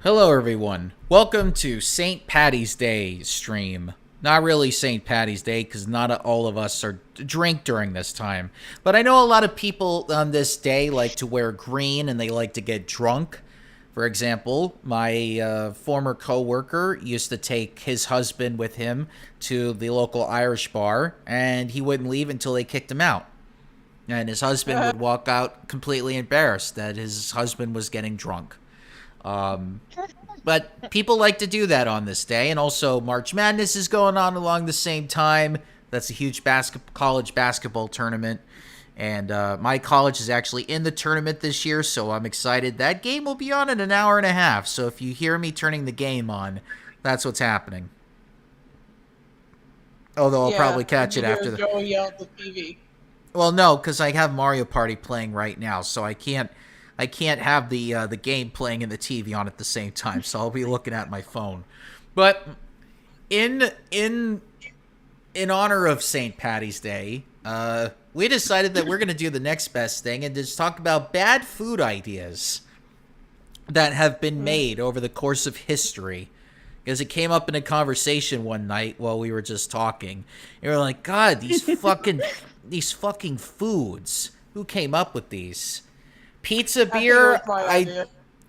Hello, everyone. Welcome to St. Patty's Day stream. Not really St. Patty's Day because not all of us are drink during this time. But I know a lot of people on this day like to wear green and they like to get drunk. For example, my former coworker used to take his husband with him to the local Irish bar, and he wouldn't leave until they kicked him out. And his husband would walk out completely embarrassed that his husband was getting drunk. But people like to do that on this day, and also March Madness is going on along the same time. That's a huge college basketball tournament, and my college is actually in the tournament this year, so I'm excited. That game will be on in an hour and a half, so if you hear me turning the game on, that's what's happening. Although I'll probably catch it after the. Joey yell at the TV. Well, no, because I have Mario Party playing right now, so I can't have the game playing in the TV on at the same time, so I'll be looking at my phone. But in honor of St. Patty's Day, we decided that we're going to do the next best thing and just talk about bad food ideas that have been made over the course of history. Because it came up in a conversation one night while we were just talking. And we were like, God, these fucking foods. Who came up with these? Pizza beer,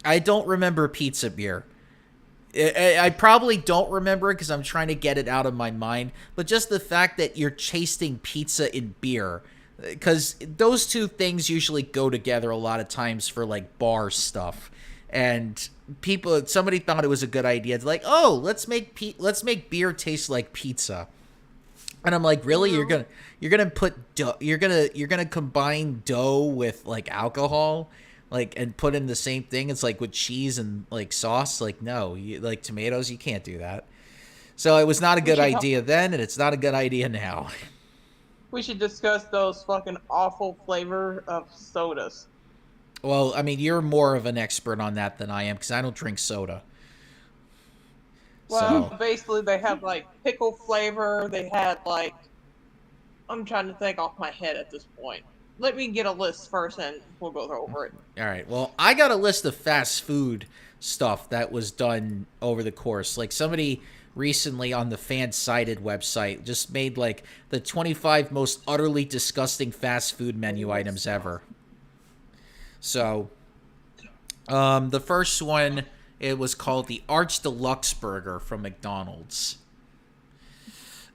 I don't remember pizza beer. I probably don't remember it because I'm trying to get it out of my mind. But just the fact that you're chasing pizza in beer, because those two things usually go together a lot of times for like bar stuff. And somebody thought it was a good idea. It's like, oh, let's make beer taste like pizza. And I'm like, really? You're gonna put dough, you're gonna combine dough with like alcohol, like, and put in the same thing. It's like with cheese and like sauce. Like, no, like tomatoes, you can't do that. So it was not a good idea then, and it's not a good idea now. We should discuss those fucking awful flavor of sodas. Well, I mean, you're more of an expert on that than I am because I don't drink soda. Well, So basically, they have like pickle flavor. They had like, I'm trying to think off my head at this point. Let me get a list first, and we'll go over it. all right. Well, I got a list of fast food stuff that was done over the course. Like somebody recently on the fan-sided website just made like the 25 most utterly disgusting fast food menu items ever. So, the first one, it was called the Arch Deluxe Burger from McDonald's.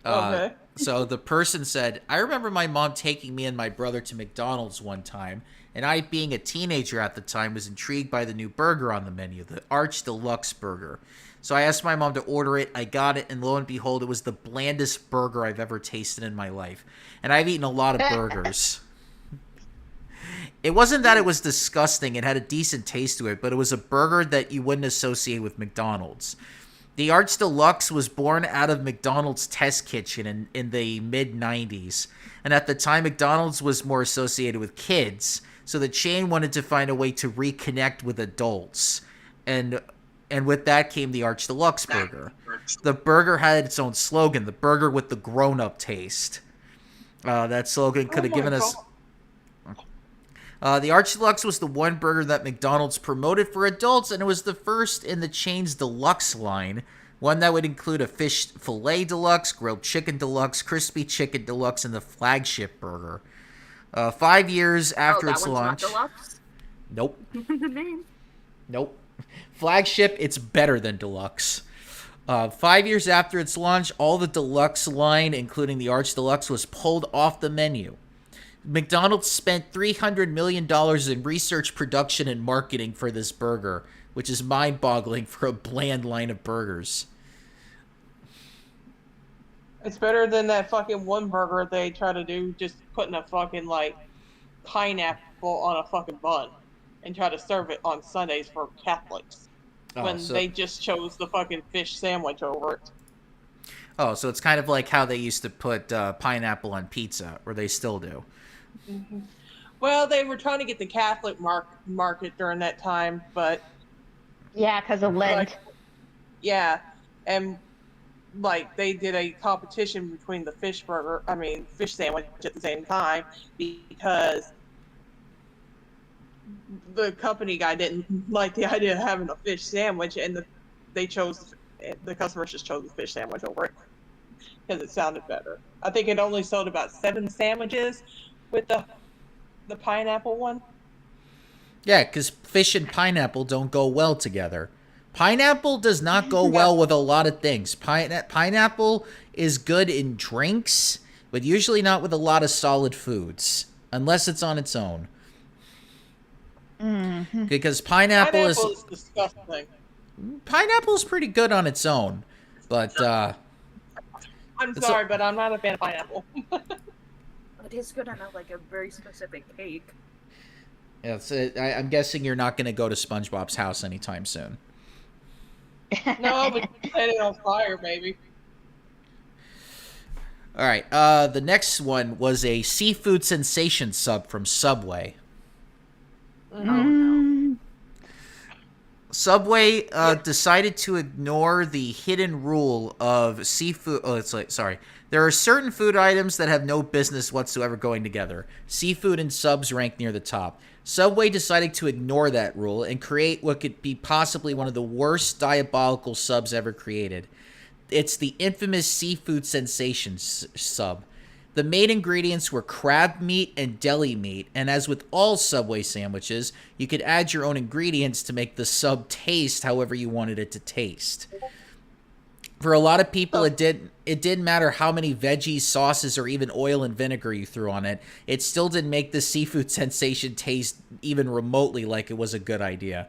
Okay. So the person said, I remember my mom taking me and my brother to McDonald's one time, and I, being a teenager at the time, was intrigued by the new burger on the menu, the Arch Deluxe Burger. So I asked my mom to order it, I got it, and lo and behold, it was the blandest burger I've ever tasted in my life. And I've eaten a lot of burgers. It wasn't that it was disgusting, it had a decent taste to it, but it was a burger that you wouldn't associate with McDonald's. The Arch Deluxe was born out of McDonald's test kitchen in the mid-90s. And at the time, McDonald's was more associated with kids, so the chain wanted to find a way to reconnect with adults. And with that came the Arch Deluxe burger. The burger had its own slogan, the burger with the grown-up taste. That slogan could have given us... the Arch Deluxe was the one burger that McDonald's promoted for adults, and it was the first in the chain's deluxe line, one that would include a fish fillet deluxe, grilled chicken deluxe, crispy chicken deluxe, and the flagship burger. 5 years after its launch... Not deluxe? Nope. The name. Nope. Flagship, it's better than deluxe. 5 years after its launch, all the deluxe line, including the Arch Deluxe, was pulled off the menu. McDonald's spent $300 million in research, production, and marketing for this burger, which is mind-boggling for a bland line of burgers. It's better than that fucking one burger they try to do, just putting a fucking like pineapple on a fucking bun and try to serve it on Sundays for Catholics when they just chose the fucking fish sandwich over it. Oh, so it's kind of like how they used to put pineapple on pizza, or they still do. Mm-hmm. Well, they were trying to get the Catholic market during that time, but Yeah, because of Lent. yeah, and like they did a competition between the fish sandwich at the same time because the company guy didn't like the idea of having a fish sandwich, and the customers just chose the fish sandwich over it because it sounded better. I think it only sold about 7 sandwiches with the pineapple one. Yeah, because fish and pineapple don't go well together. Pineapple does not go well with a lot of things. Pineapple is good in drinks, but usually not with a lot of solid foods, unless it's on its own. Mm-hmm. Because pineapple is disgusting. Pineapple's pretty good on its own, but I'm sorry, but I'm not a fan of pineapple. It is good on like a very specific cake. yeah, I'm guessing you're not going to go to SpongeBob's house anytime soon. No, but set it on fire, baby. All right, the next one was a seafood sensation sub from Subway. Mm-hmm. Oh no. Subway decided to ignore the hidden rule of seafood. Oh, sorry. There are certain food items that have no business whatsoever going together. Seafood and subs rank near the top. Subway decided to ignore that rule and create what could be possibly one of the worst diabolical subs ever created. It's the infamous seafood sensation sub. The main ingredients were crab meat and deli meat, and as with all Subway sandwiches, you could add your own ingredients to make the sub taste however you wanted it to taste. For a lot of people, it didn't matter how many veggies, sauces, or even oil and vinegar you threw on it. It still didn't make the seafood sensation taste even remotely like it was a good idea.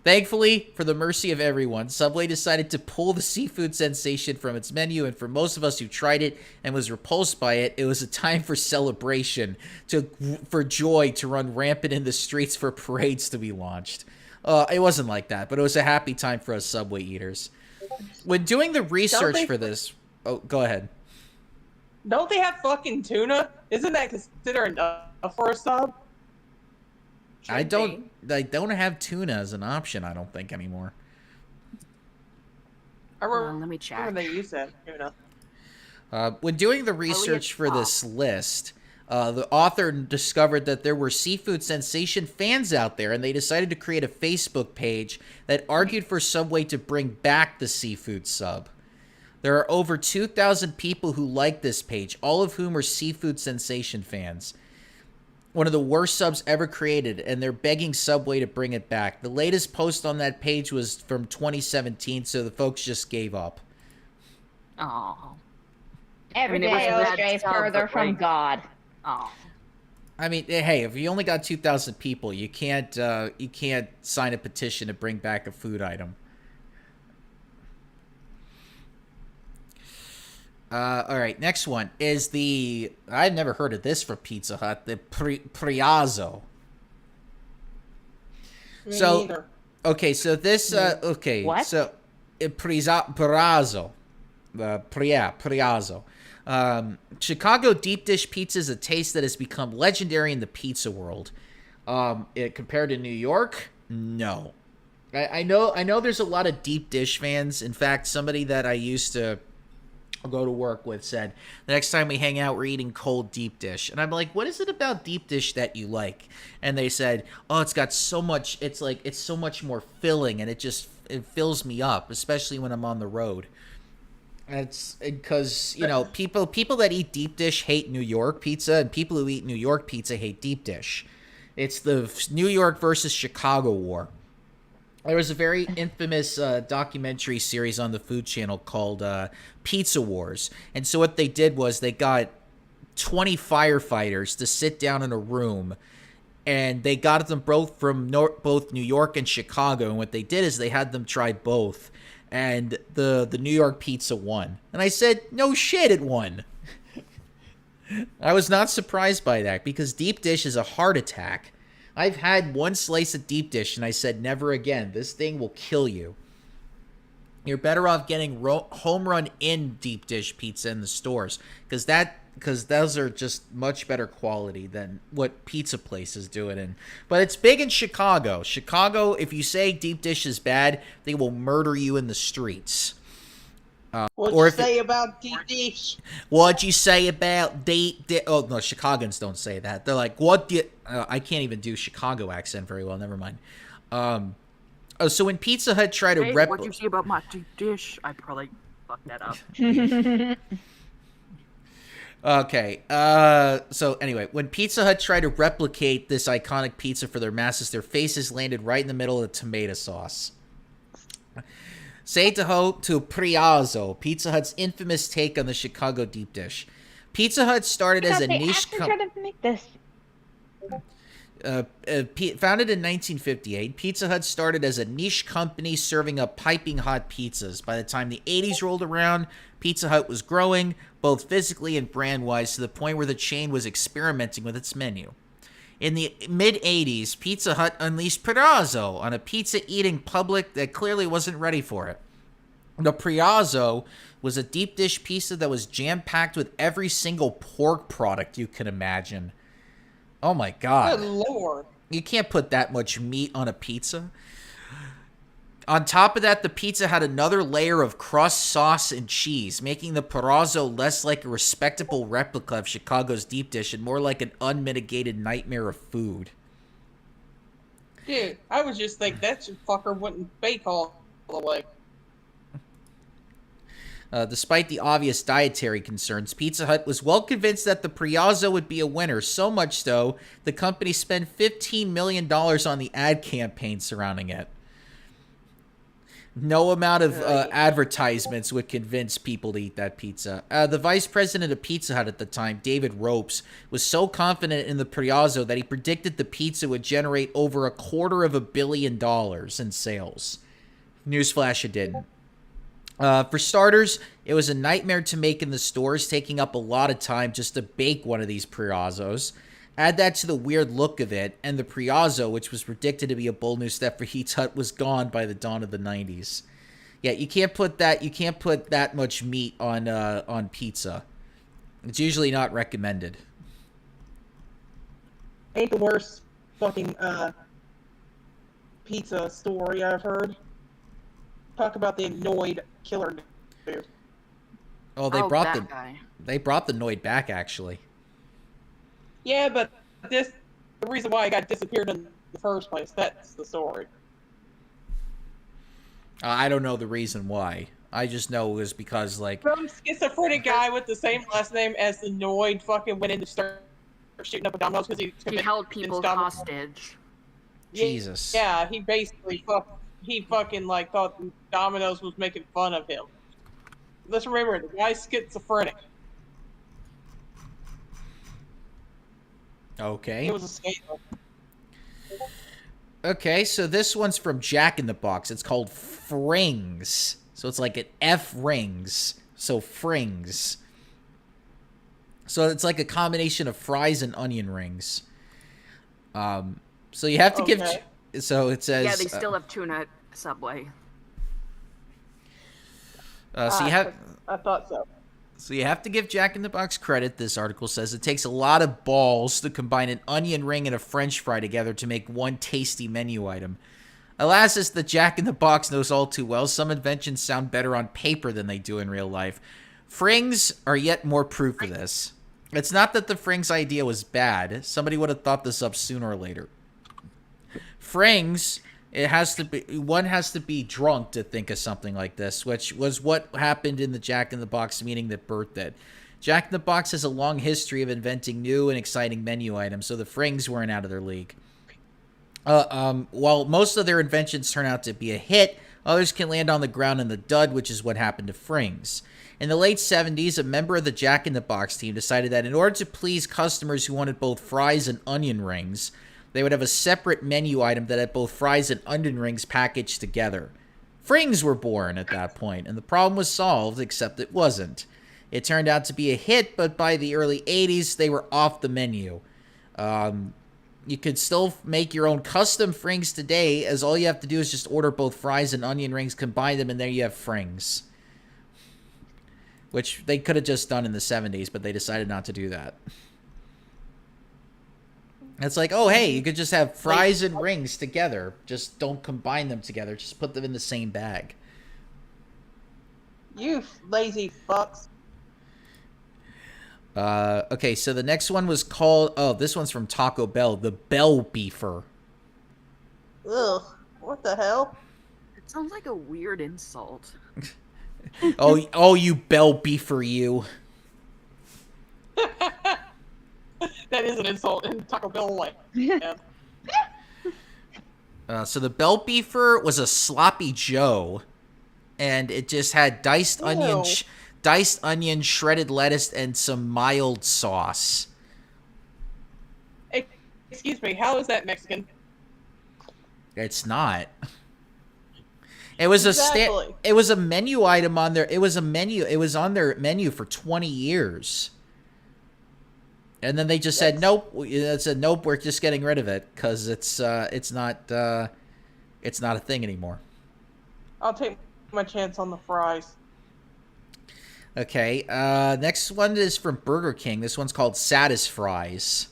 Thankfully, for the mercy of everyone, Subway decided to pull the seafood sensation from its menu, and for most of us who tried it and was repulsed by it, it was a time for celebration, for joy to run rampant in the streets, for parades to be launched. It wasn't like that, but it was a happy time for us Subway eaters. When doing the research for this... Oh, go ahead. Don't they have fucking tuna? Isn't that considered enough for a sub? I don't have tuna as an option, I don't think, anymore. I remember, Let me check. remember they used that tuna. When doing the research for this list, the author discovered that there were seafood sensation fans out there, and they decided to create a Facebook page that argued for Subway to bring back the seafood sub. There are over 2,000 people who like this page, all of whom are seafood sensation fans. One of the worst subs ever created, and they're begging Subway to bring it back. The latest post on that page was from 2017, so the folks just gave up. Oh. Every I mean, it day was I a stray bad sub, further but, from like- God. Oh. I mean, hey, if you only got 2,000 people, you can't sign a petition to bring back a food item. All right, next one is I've never heard of this for Pizza Hut, the Priazzo. Me So, neither. okay, so this, okay, What? so Priazzo, Priazzo. Chicago deep dish pizza is a taste that has become legendary in the pizza world. Compared to New York, no. I know there's a lot of deep dish fans. In fact, somebody that I used to go to work with said, the next time we hang out, we're eating cold deep dish. And I'm like, what is it about deep dish that you like? And they said, oh, it's got so much, it's so much more filling, and it fills me up, especially when I'm on the road. It's because, people that eat deep dish hate New York pizza, and people who eat New York pizza hate deep dish. It's the New York versus Chicago war. There was a very infamous documentary series on the Food Channel called Pizza Wars. And so what they did was they got 20 firefighters to sit down in a room, and they got them both from both New York and Chicago. And what they did is they had them try both. And the New York pizza won. And I said, no shit, it won. I was not surprised by that, because deep dish is a heart attack. I've had one slice of deep dish, and I said, never again. This thing will kill you. You're better off getting home run in deep dish pizza in the stores, because those are just much better quality than what pizza places do it in. But it's big in Chicago. Chicago, if you say deep dish is bad, they will murder you in the streets. What'd or you if it- say about deep dish? What'd you say about oh, no, Chicagoans don't say that. They're like, what do you... I can't even do Chicago accent very well. Never mind. So when Pizza Hut tried to Hey, what'd you say about my deep dish? I probably fucked that up. Okay, so anyway, when Pizza Hut tried to replicate this iconic pizza for their masses, their faces landed right in the middle of the tomato sauce. Say to Priazzo, Pizza Hut's infamous take on the Chicago deep dish. Pizza Hut started as a They niche actually tried to make this. Founded in 1958, Pizza Hut started as a niche company serving up piping hot pizzas. By the time the 80s rolled around, Pizza Hut was growing, both physically and brand-wise, to the point where the chain was experimenting with its menu. In the mid-80s, Pizza Hut unleashed Priazzo on a pizza-eating public that clearly wasn't ready for it. The Priazzo was a deep dish pizza that was jam-packed with every single pork product you can imagine. Oh my god. Good lord. You can't put that much meat on a pizza. On top of that, the pizza had another layer of crust, sauce, and cheese, making the Priazzo less like a respectable replica of Chicago's deep dish and more like an unmitigated nightmare of food. Dude, I was just thinking that fucker wouldn't bake all the way. Despite the obvious dietary concerns, Pizza Hut was well convinced that the Priazzo would be a winner, so much so, the company spent $15 million on the ad campaign surrounding it. No amount of advertisements would convince people to eat that pizza. The vice president of Pizza Hut at the time, David Ropes, was so confident in the Priazzo that he predicted the pizza would generate over $250 million in sales. Newsflash, it didn't. For starters, it was a nightmare to make in the stores, taking up a lot of time just to bake one of these Priazzos. Add that to the weird look of it, and the Priazzo, which was predicted to be a bold new step for Pizza Hut, was gone by the dawn of the 90s. Yeah, you can't put that much meat on pizza. It's usually not recommended. Ain't the worst fucking pizza story I've heard. Talk about the annoyed killer dude. Oh, they brought the Noid back, actually. Yeah, but the reason why I got disappeared in the first place, that's the story. I don't know the reason why. I just know it was because, like... Some schizophrenic guy with the same last name as the Noid fucking went in to start shooting up a Domino's because he held people hostage. Jesus. Yeah, he basically fucking like thought Domino's was making fun of him. Let's remember, the guy's schizophrenic. Okay. It was a scandal. Okay, so this one's from Jack in the Box. It's called Frings. So it's like an F rings. So Frings. So it's like a combination of fries and onion rings. So you have to give... So it says... Yeah, they still have tuna at Subway. I thought so. So you have to give Jack in the Box credit. This article says it takes a lot of balls to combine an onion ring and a French fry together to make one tasty menu item. Alas, as the Jack in the Box knows all too well, some inventions sound better on paper than they do in real life. Frings are yet more proof of this. It's not that the Frings idea was bad. Somebody would have thought this up sooner or later. Frings, one has to be drunk to think of something like this, which was what happened in the Jack in the Box meeting that birthed it. Jack in the Box has a long history of inventing new and exciting menu items, so the Frings weren't out of their league. While most of their inventions turn out to be a hit, others can land on the ground in the dud, which is what happened to Frings. In the late 70s, a member of the Jack in the Box team decided that in order to please customers who wanted both fries and onion rings, they would have a separate menu item that had both fries and onion rings packaged together. Frings were born at that point, and the problem was solved, except it wasn't. It turned out to be a hit, but by the early 80s, they were off the menu. You could still make your own custom Frings today, as all you have to do is just order both fries and onion rings, combine them, and there you have Frings. Which they could have just done in the 70s, but they decided not to do that. It's like, oh, hey, you could just have fries and rings together. Just don't combine them together. Just put them in the same bag. You lazy fucks. Okay, so the next one was called. Oh, this one's from Taco Bell. The Bell Beefer. Ugh. What the hell? It sounds like a weird insult. Oh, you Bell Beefer, you. That is an insult in Taco Bell like. Yeah. So the Bell Beefer was a sloppy Joe, and it just had diced onion, shredded lettuce, and some mild sauce. Excuse me, how is that Mexican? It's not. It was Exactly. it was a menu item on there. It was on their menu for 20 years. And then they just said nope. It said nope. We're just getting rid of it because it's not a thing anymore. I'll take my chance on the fries. Okay. Next one is from Burger King. This one's called Satisfries.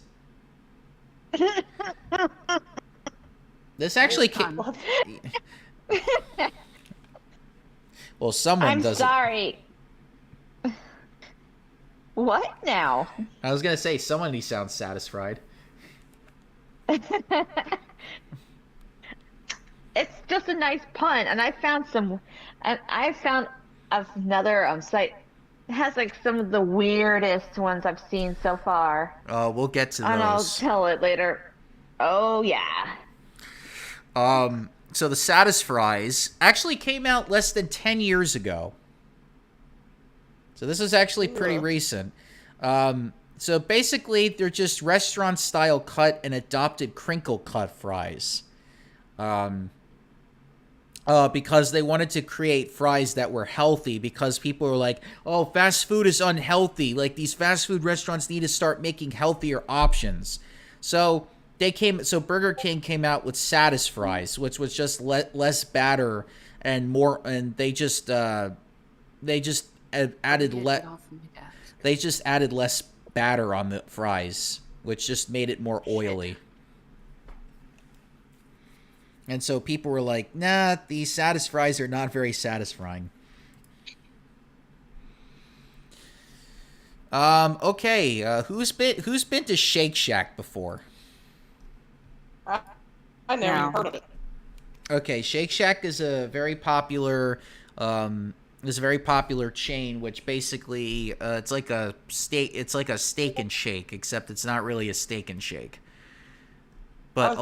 This actually came. Well, someone I'm does. sorry. What now? I was gonna say somebody sounds satisfied. It's just a nice pun, and I found another site that has like some of the weirdest ones I've seen so far, We'll get to and I'll those. tell it later. Oh yeah. So the Satisfries actually came out less than 10 years ago. So this is actually pretty recent. So basically, they're just restaurant-style cut and adopted crinkle-cut fries. Because they wanted to create fries that were healthy, because people were like, oh, fast food is unhealthy. Like, these fast food restaurants need to start making healthier options. So Burger King came out with Satisfries, which was just less batter and more, and they just added less batter on the fries, which just made it more oily. And so people were like, nah, these Satisfries are not very satisfying. Okay, who's been to Shake Shack before? I never No. even heard of it. Okay, Shake Shack is a very popular chain, which basically it's like a steak and shake, except it's not really a steak and shake. But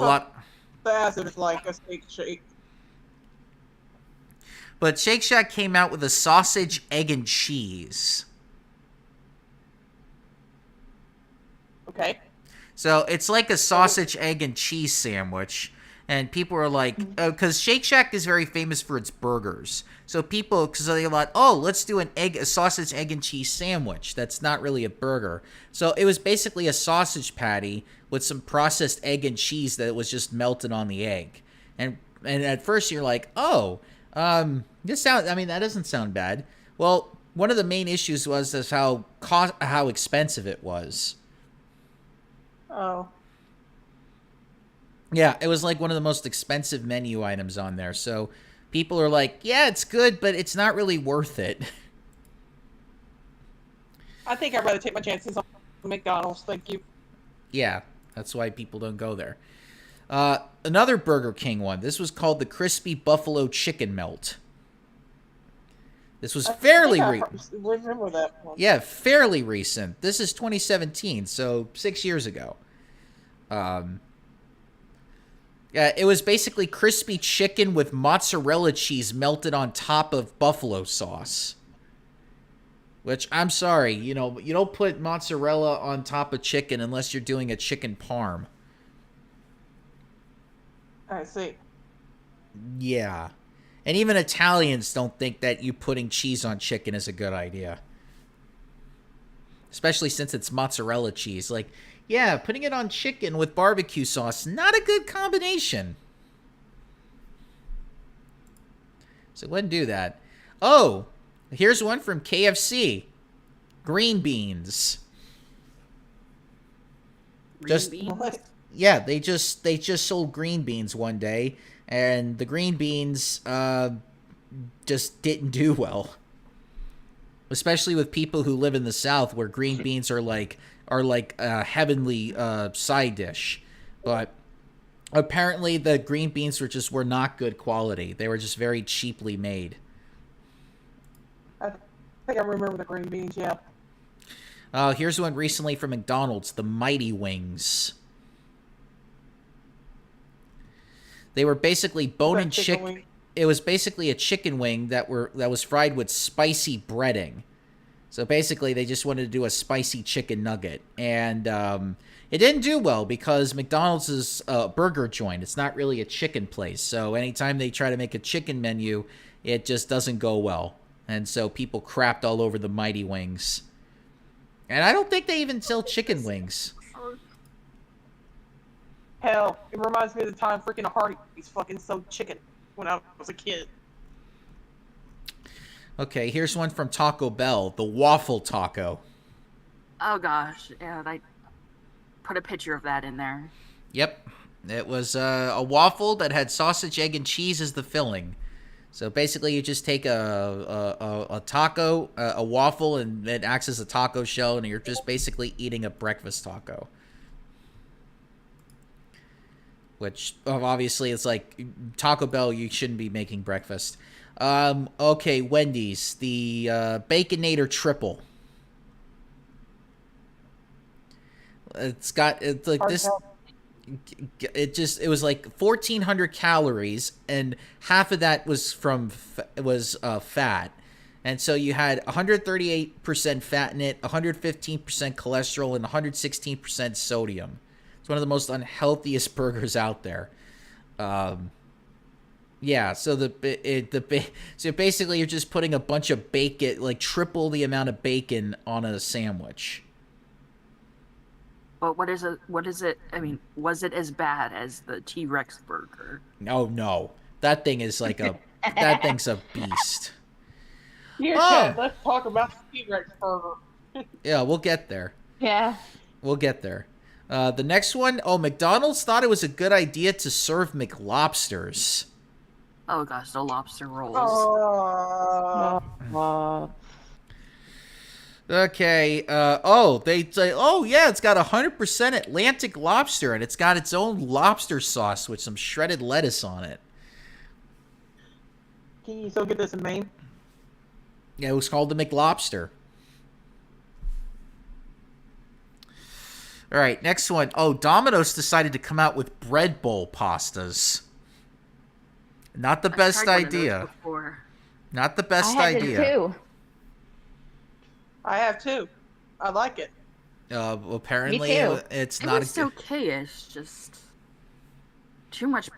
The acid is like a steak shake. But Shake Shack came out with a sausage, egg, and cheese. Okay. So it's like a sausage, egg, and cheese sandwich. And people are like, because Shake Shack is very famous for its burgers. So because they're like, oh, let's do a sausage, egg, and cheese sandwich. That's not really a burger. So it was basically a sausage patty with some processed egg and cheese that was just melted on the egg. And at first you're like, oh, that doesn't sound bad. Well, one of the main issues was how expensive it was. Oh. Yeah, it was like one of the most expensive menu items on there. So people are like, yeah, it's good, but it's not really worth it. I think I'd rather take my chances on McDonald's. Thank you. Yeah, that's why people don't go there. Another Burger King one. This was called the Crispy Buffalo Chicken Melt. This was fairly remember that one. Yeah, fairly recent. This is 2017, so 6 years ago. Yeah, it was basically crispy chicken with mozzarella cheese melted on top of buffalo sauce. Which, I'm sorry, you don't put mozzarella on top of chicken unless you're doing a chicken parm. I see. Yeah. And even Italians don't think that you putting cheese on chicken is a good idea. Especially since it's mozzarella cheese. Like, yeah, putting it on chicken with barbecue sauce, not a good combination. So wouldn't do that. Oh, here's one from KFC. Green beans. What? Yeah, they just sold green beans one day, and the green beans just didn't do well. especially with people who live in the South, where green beans are like a heavenly side dish. But apparently, the green beans were not good quality. They were just very cheaply made. I think I remember the green beans. Yeah. Here's one recently from McDonald's: the Mighty Wings. They were basically bone-in chicken. It was basically a chicken wing that was fried with spicy breading. So basically, they just wanted to do a spicy chicken nugget, and it didn't do well because McDonald's is a burger joint. It's not really a chicken place. So anytime they try to make a chicken menu, it just doesn't go well, and so people crapped all over the Mighty Wings. And I don't think they even sell chicken wings. Hell, it reminds me of the time freaking Hardee's fucking sold chicken when I was a kid. Okay, here's one from Taco Bell, the waffle taco. Oh gosh, yeah, I put a picture of that in there. Yep, it was a waffle that had sausage, egg, and cheese as the filling. So basically, you just take a taco, a waffle, and it acts as a taco shell, and you're just basically eating a breakfast taco. Which, obviously, it's like Taco Bell, you shouldn't be making breakfast. Okay, Wendy's, the Baconator Triple. It's like this. It was like 1,400 calories, and half of that was fat. And so you had 138% fat in it, 115% cholesterol, and 116% sodium. It's one of the most unhealthiest burgers out there. Yeah, so so basically you're just putting a bunch of bacon, like triple the amount of bacon on a sandwich. But what is it? I mean, was it as bad as the T-Rex burger? Oh no, that thing is like that thing's a beast. Here, Chad, let's talk about the T-Rex burger. Yeah, we'll get there. Yeah. We'll get there. The next one, McDonald's thought it was a good idea to serve McLobsters. Oh gosh, the lobster rolls. Okay. They say, oh yeah, it's got 100% Atlantic lobster, and it's got its own lobster sauce with some shredded lettuce on it. Can you still get this in Maine? Yeah, it was called the McLobster. All right, next one. Domino's decided to come out with bread bowl pastas. Not the best idea. Not the best idea. I had too. I have too. I like it. Apparently, Me too. it's It not was okay. It's just too much.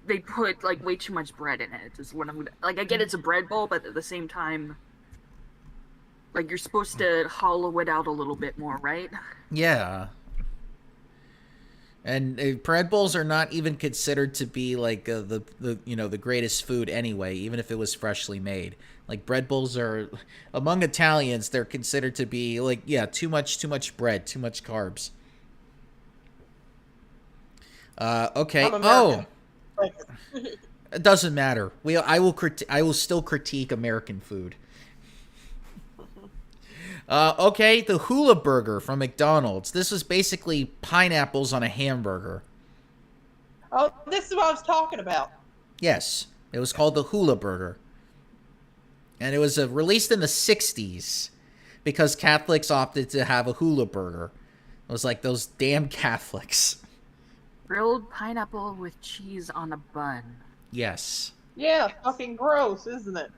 They put like way too much bread in it. Is what I'm like. I get it's a bread bowl, but at the same time, like you're supposed to hollow it out a little bit more, right? Yeah. And bread bowls are not even considered to be like the greatest food anyway, even if it was freshly made. Like bread bowls are, among Italians, they're considered to be like, yeah, too much bread, too much carbs. Okay. I'm American. It doesn't matter. I will still critique American food. Okay, the Hula Burger from McDonald's. This is basically pineapples on a hamburger. Oh, this is what I was talking about. Yes, it was called the Hula Burger. And it was released in the 60s because Catholics opted to have a Hula Burger. It was like those damn Catholics. Grilled pineapple with cheese on a bun. Yes. Yeah, fucking gross, isn't it?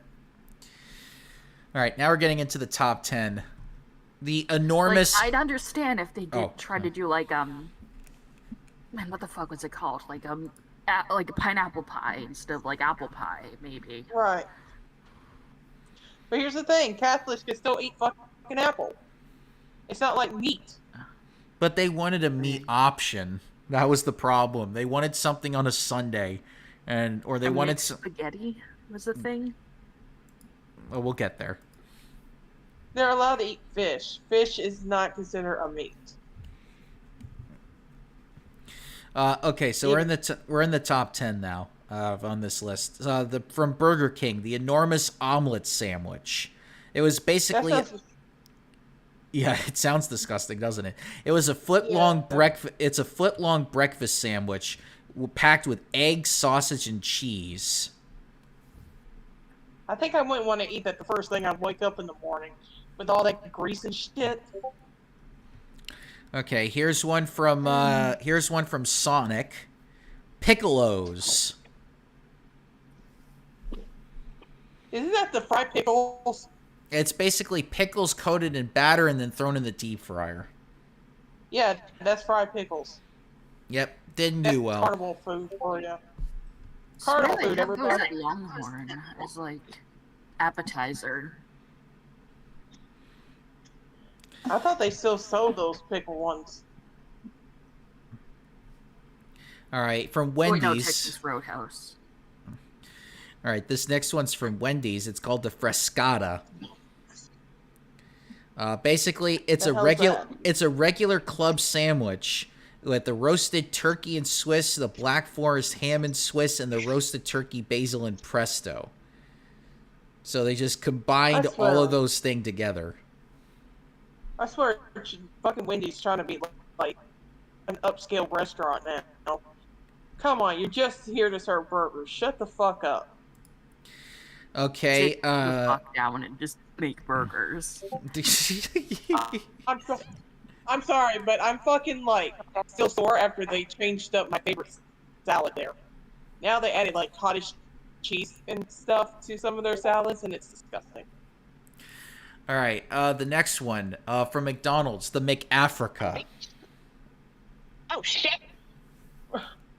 All right, now we're getting into the top 10. The enormous... Like, I'd understand if they did try no. to do like man, what the fuck was it called? Like like a pineapple pie instead of like apple pie, maybe. Right. But here's the thing: Catholics can still eat fucking apple. It's not like meat. But they wanted a meat option. That was the problem. They wanted something on a Sunday, or they wanted spaghetti was the thing. Well, we'll get there. They're allowed to eat fish. Fish is not considered a meat. Okay, so we're in the top 10 now on this list. From Burger King, the enormous omelet sandwich. It was That basically sounds. yeah, it sounds disgusting, doesn't it? It was a foot-long Yeah. breakfast. It's a foot-long breakfast sandwich packed with egg, sausage, and cheese. I think I wouldn't want to eat that the first thing I wake up in the morning with all that grease and shit. Okay, here's one from Sonic. Piccolos. Isn't that the fried pickles? It's basically pickles coated in batter and then thrown in the deep fryer. Yeah, that's fried pickles. Yep, didn't That's do well. carnival food for you. Swear Carnival they food, have those everybody. at Longhorn as like appetizer. I thought they still sold those pickle ones. All right, from Wait, no, Wendy's. Texas Roadhouse. All right, this next one's from Wendy's. It's called the Frescata. Basically, it's The a hell's regular that? it's a regular club sandwich with the roasted turkey and Swiss, the Black Forest ham and Swiss, and the roasted turkey basil and pesto. So they just combined I swear. all of those things together. I swear, fucking Wendy's trying to be like an upscale restaurant now. Come on, you're just here to serve burgers. Shut the fuck up. Okay, Sit the fuck down and just make burgers. I'm sorry, but I'm fucking like still sore after they changed up my favorite salad there. Now they added like cottage cheese and stuff to some of their salads, and it's disgusting. All right, the next one from McDonald's, the McAfrica. Oh shit!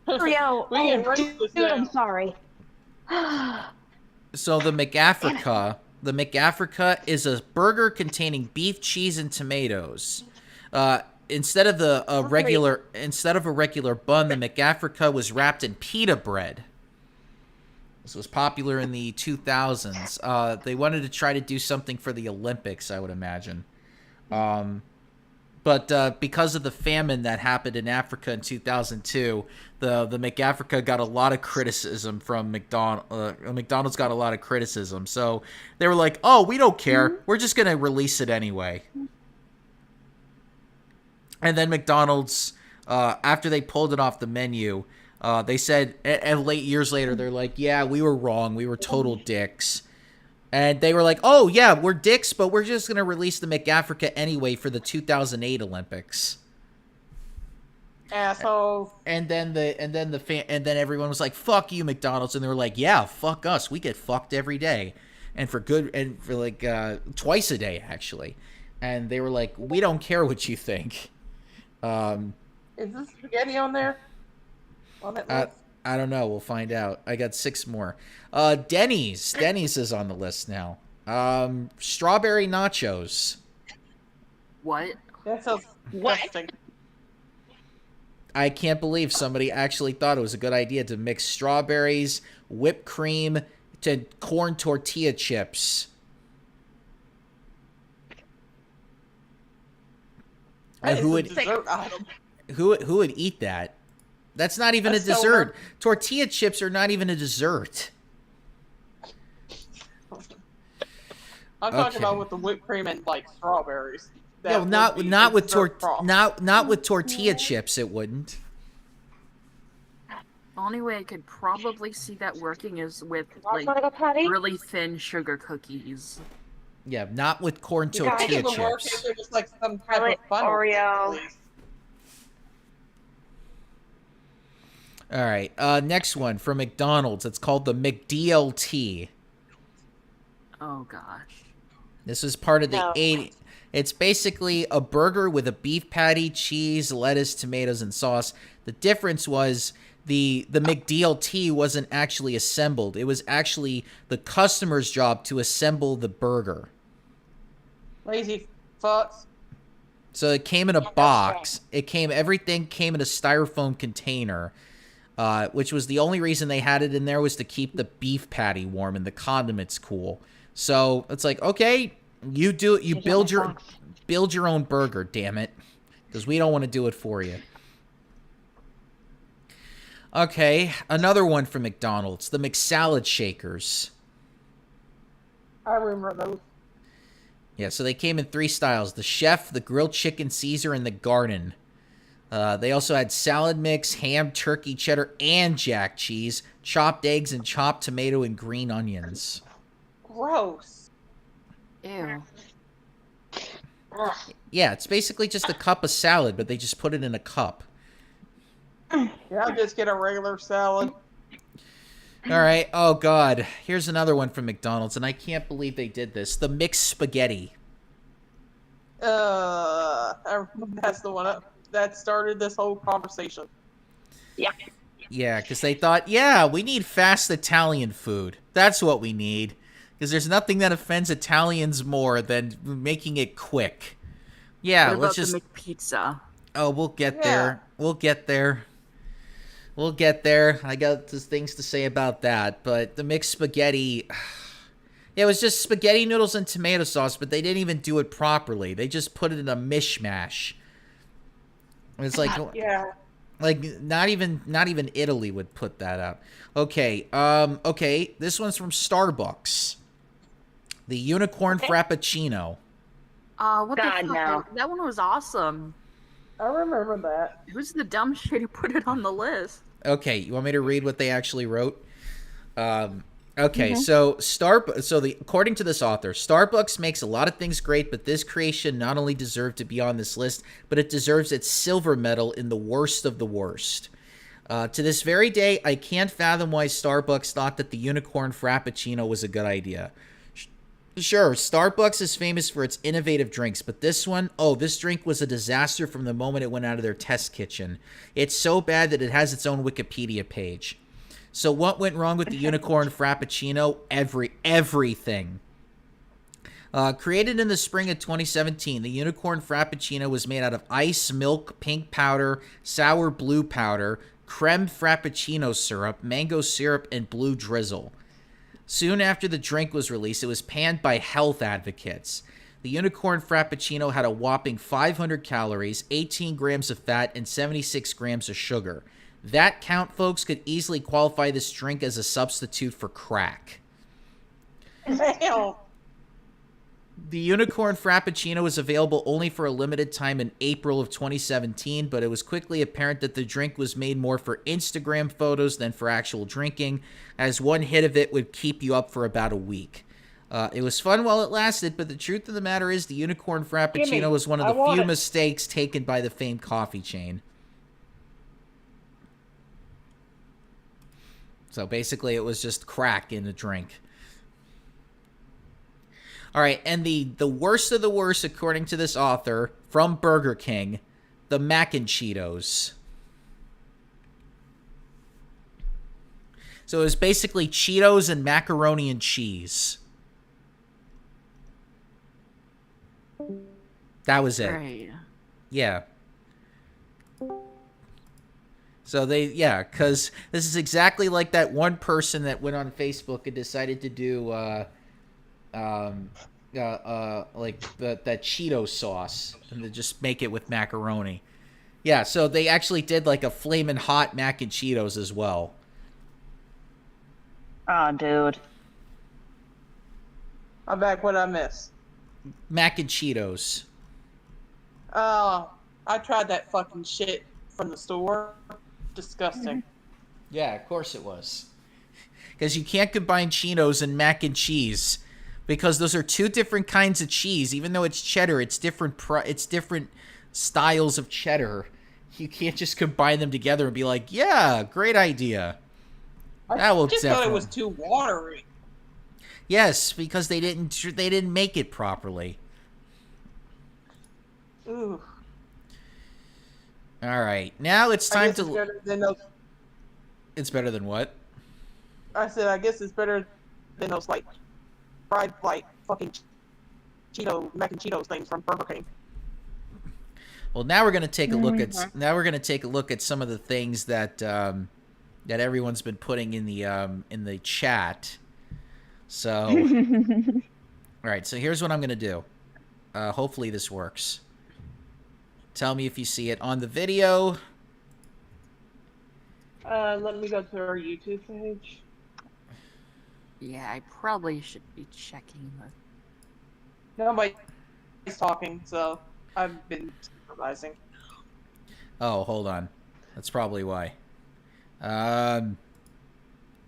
Oreo. We getting Oh, racist dude, I'm now. sorry. So the McAfrica is a burger containing beef, cheese, and tomatoes. Instead of a regular bun, the McAfrica was wrapped in pita bread. This was popular in the 2000s. They wanted to try to do something for the Olympics, I would imagine. But because of the famine that happened in Africa in 2002, the McAfrica got a lot of criticism from McDonald's. McDonald's got a lot of criticism. So they were like, oh, we don't care. We're just going to release it anyway. And then McDonald's, after they pulled it off the menu, they said, and late years later, they're like, yeah, we were wrong. We were total dicks. And they were like, oh, yeah, we're dicks, but we're just going to release the McAfrica anyway for the 2008 Olympics. Assholes. And then everyone was like, fuck you, McDonald's. And they were like, yeah, fuck us. We get fucked every day. And for like twice a day, actually. And they were like, we don't care what you think. Is this spaghetti on there? On that list? I don't know. We'll find out. I got 6 more. Denny's. Denny's is on the list now. Strawberry nachos. What? That sounds disgusting. I can't believe somebody actually thought it was a good idea to mix strawberries, whipped cream, to corn tortilla chips. That Who is would a dessert item. who would eat that? That's not even That's a so dessert. weird. Tortilla chips are not even a dessert. I'm talking Okay. about with the whipped cream and like strawberries. That No, would not be not a with dessert crop. not with tortilla chips. It wouldn't. The only way I could probably see that working is with like Wanna go potty? really thin sugar cookies. Yeah, not with corn You guys- I think tortilla it would work chips. if it was like some type Really? of funnel. Oreo. at least. All right. Next one from McDonald's. It's called the McDLT. Oh gosh. This is part of the No. 80. It's basically a burger with a beef patty, cheese, lettuce, tomatoes, and sauce. The difference was the McDLT wasn't actually assembled. It was actually the customer's job to assemble the burger. Lazy fucks. So it came in a box. Everything came in a styrofoam container, which was the only reason they had it in there was to keep the beef patty warm and the condiments cool. So it's like, okay, you do it. You Here's build my your box. build your own burger, damn it, because we don't want to do it for you. Okay, another one from McDonald's, the McSalad Shakers. I remember those. Yeah, so they came in 3 styles: the chef, the grilled chicken Caesar, and the garden. They also had salad mix, ham, turkey, cheddar, and jack cheese, chopped eggs, and chopped tomato and green onions. Gross. Ew. Ugh. Yeah, it's basically just a cup of salad, but they just put it in a cup. Yeah, I'll just get a regular salad. All right. Oh, God. Here's another one from McDonald's, and I can't believe they did this. The mixed spaghetti. That's the one that started this whole conversation. Yeah, because they thought, yeah, we need fast Italian food. That's what we need. Because there's nothing that offends Italians more than making it quick. Yeah, What let's about just... the McPizza? Oh, we'll get Yeah. there. We'll get there. We'll get there. I got some things to say about that. But the mixed spaghetti... It was just spaghetti noodles and tomato sauce, but they didn't even do it properly. They just put it in a mishmash. It's like... Yeah. Like, not even Italy would put that out. Okay, this one's from Starbucks. The Unicorn Frappuccino. What God, the fuck? no. That one was awesome. I remember that. Who's the dumb shit who put it on the list? Okay, you want me to read what they actually wrote? Okay, so according to this author, Starbucks makes a lot of things great, but this creation not only deserved to be on this list, but it deserves its silver medal in the worst of the worst. To this very day, I can't fathom why Starbucks thought that the Unicorn Frappuccino was a good idea. Sure, Starbucks is famous for its innovative drinks, but this drink was a disaster from the moment it went out of their test kitchen. It's so bad that it has its own Wikipedia page. So what went wrong with the Unicorn Frappuccino? Everything. Created in the spring of 2017, the Unicorn Frappuccino was made out of ice, milk, pink powder, sour blue powder, creme frappuccino syrup, mango syrup, and blue drizzle. Soon after the drink was released, it was panned by health advocates. The Unicorn Frappuccino had a whopping 500 calories, 18 grams of fat, and 76 grams of sugar. That count, folks, could easily qualify this drink as a substitute for crack. Damn. The Unicorn Frappuccino was available only for a limited time in April of 2017, but it was quickly apparent that the drink was made more for Instagram photos than for actual drinking, as one hit of it would keep you up for about a week. It was fun while it lasted, but the truth of the matter is the Unicorn Frappuccino was one of the few mistakes taken by the famed coffee chain. So basically, it was just crack in a drink. All right, and the worst of the worst, according to this author, from Burger King, the Mac and Cheetos. So it was basically Cheetos and macaroni and cheese. That was it. Right. Yeah. So because this is exactly like that one person that went on Facebook and decided to do like that Cheeto sauce and to just make it with macaroni. Yeah, so they actually did like a flamin' hot mac and Cheetos as well. Oh, dude. I'm back. What I miss? Mac and Cheetos. I tried that fucking shit from the store. Disgusting. Yeah, of course it was. Because you can't combine Cheetos and mac and cheese. Because those are two different kinds of cheese. Even though it's cheddar, it's different styles of cheddar. You can't just combine them together and be like, yeah, great idea. I just thought it was too watery. Yes, because they didn't make it properly. Ooh. All right, now it's I time guess to. it's better than those. It's better than what? I said, I guess it's better than those like fried like fucking Cheeto mac and Cheetos things from Burger King. Well, now we're gonna take a look at some of the things that that everyone's been putting in the chat. So, all right. So here's what I'm gonna do. Hopefully this works. Tell me if you see it on the video. Let me go to our YouTube page. Yeah, I probably should be checking the Nobody's talking, so I've been supervising. Oh, hold on. That's probably why.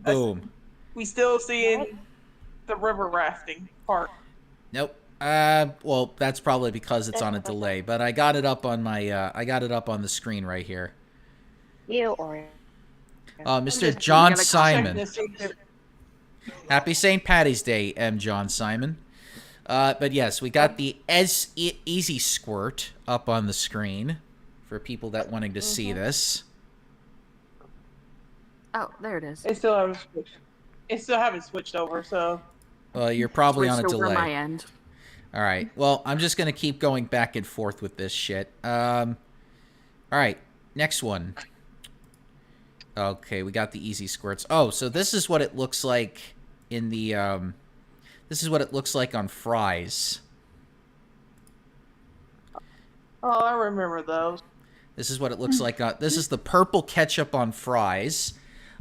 Boom. We still seeing the river rafting part. Nope. Well, that's probably because it's on a delay, but I got it up on my, I got it up on the screen right here. You or Mr. John gotta Simon. Check this. Happy St. Patty's Day, M. John Simon. But yes, we got the Easy Squirt up on the screen for people that wanting to see this. Oh, there it is. It still haven't switched. It still haven't switched over, so Well, you're probably on a Switched over delay. my end. All right. Well, I'm just going to keep going back and forth with this shit. All right. Next one. Okay, we got the Easy Squirts. Oh, so this is what it looks like in the, this is what it looks like on fries. oh, I remember those. This is what it looks like. This is the purple ketchup on fries.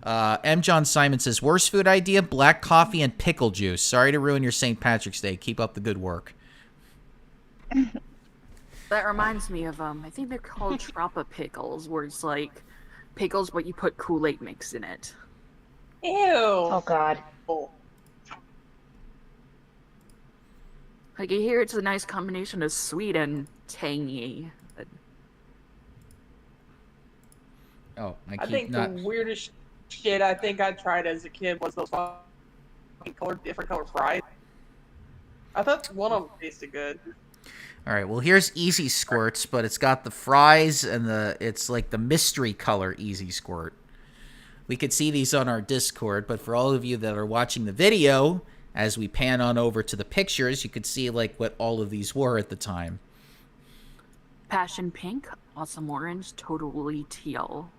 M. John Simon says, worst food idea, black coffee and pickle juice. Sorry to ruin your St. Patrick's Day. Keep up the good work. That reminds me of I think they're called Trappa pickles, where it's like pickles but you put Kool-Aid mix in it. Ew. oh god. Like, you hear it's a nice combination of sweet and tangy. But Oh, I I keep think not... the weirdest shit I think I tried as a kid was those fucking different color fries. I thought one of them tasted good. All right, well, here's Easy Squirts, but it's got the fries and it's like the mystery color Easy Squirt. We could see these on our Discord, but for all of you that are watching the video, as we pan on over to the pictures, you could see like what all of these were at the time. passion pink, awesome orange, totally teal.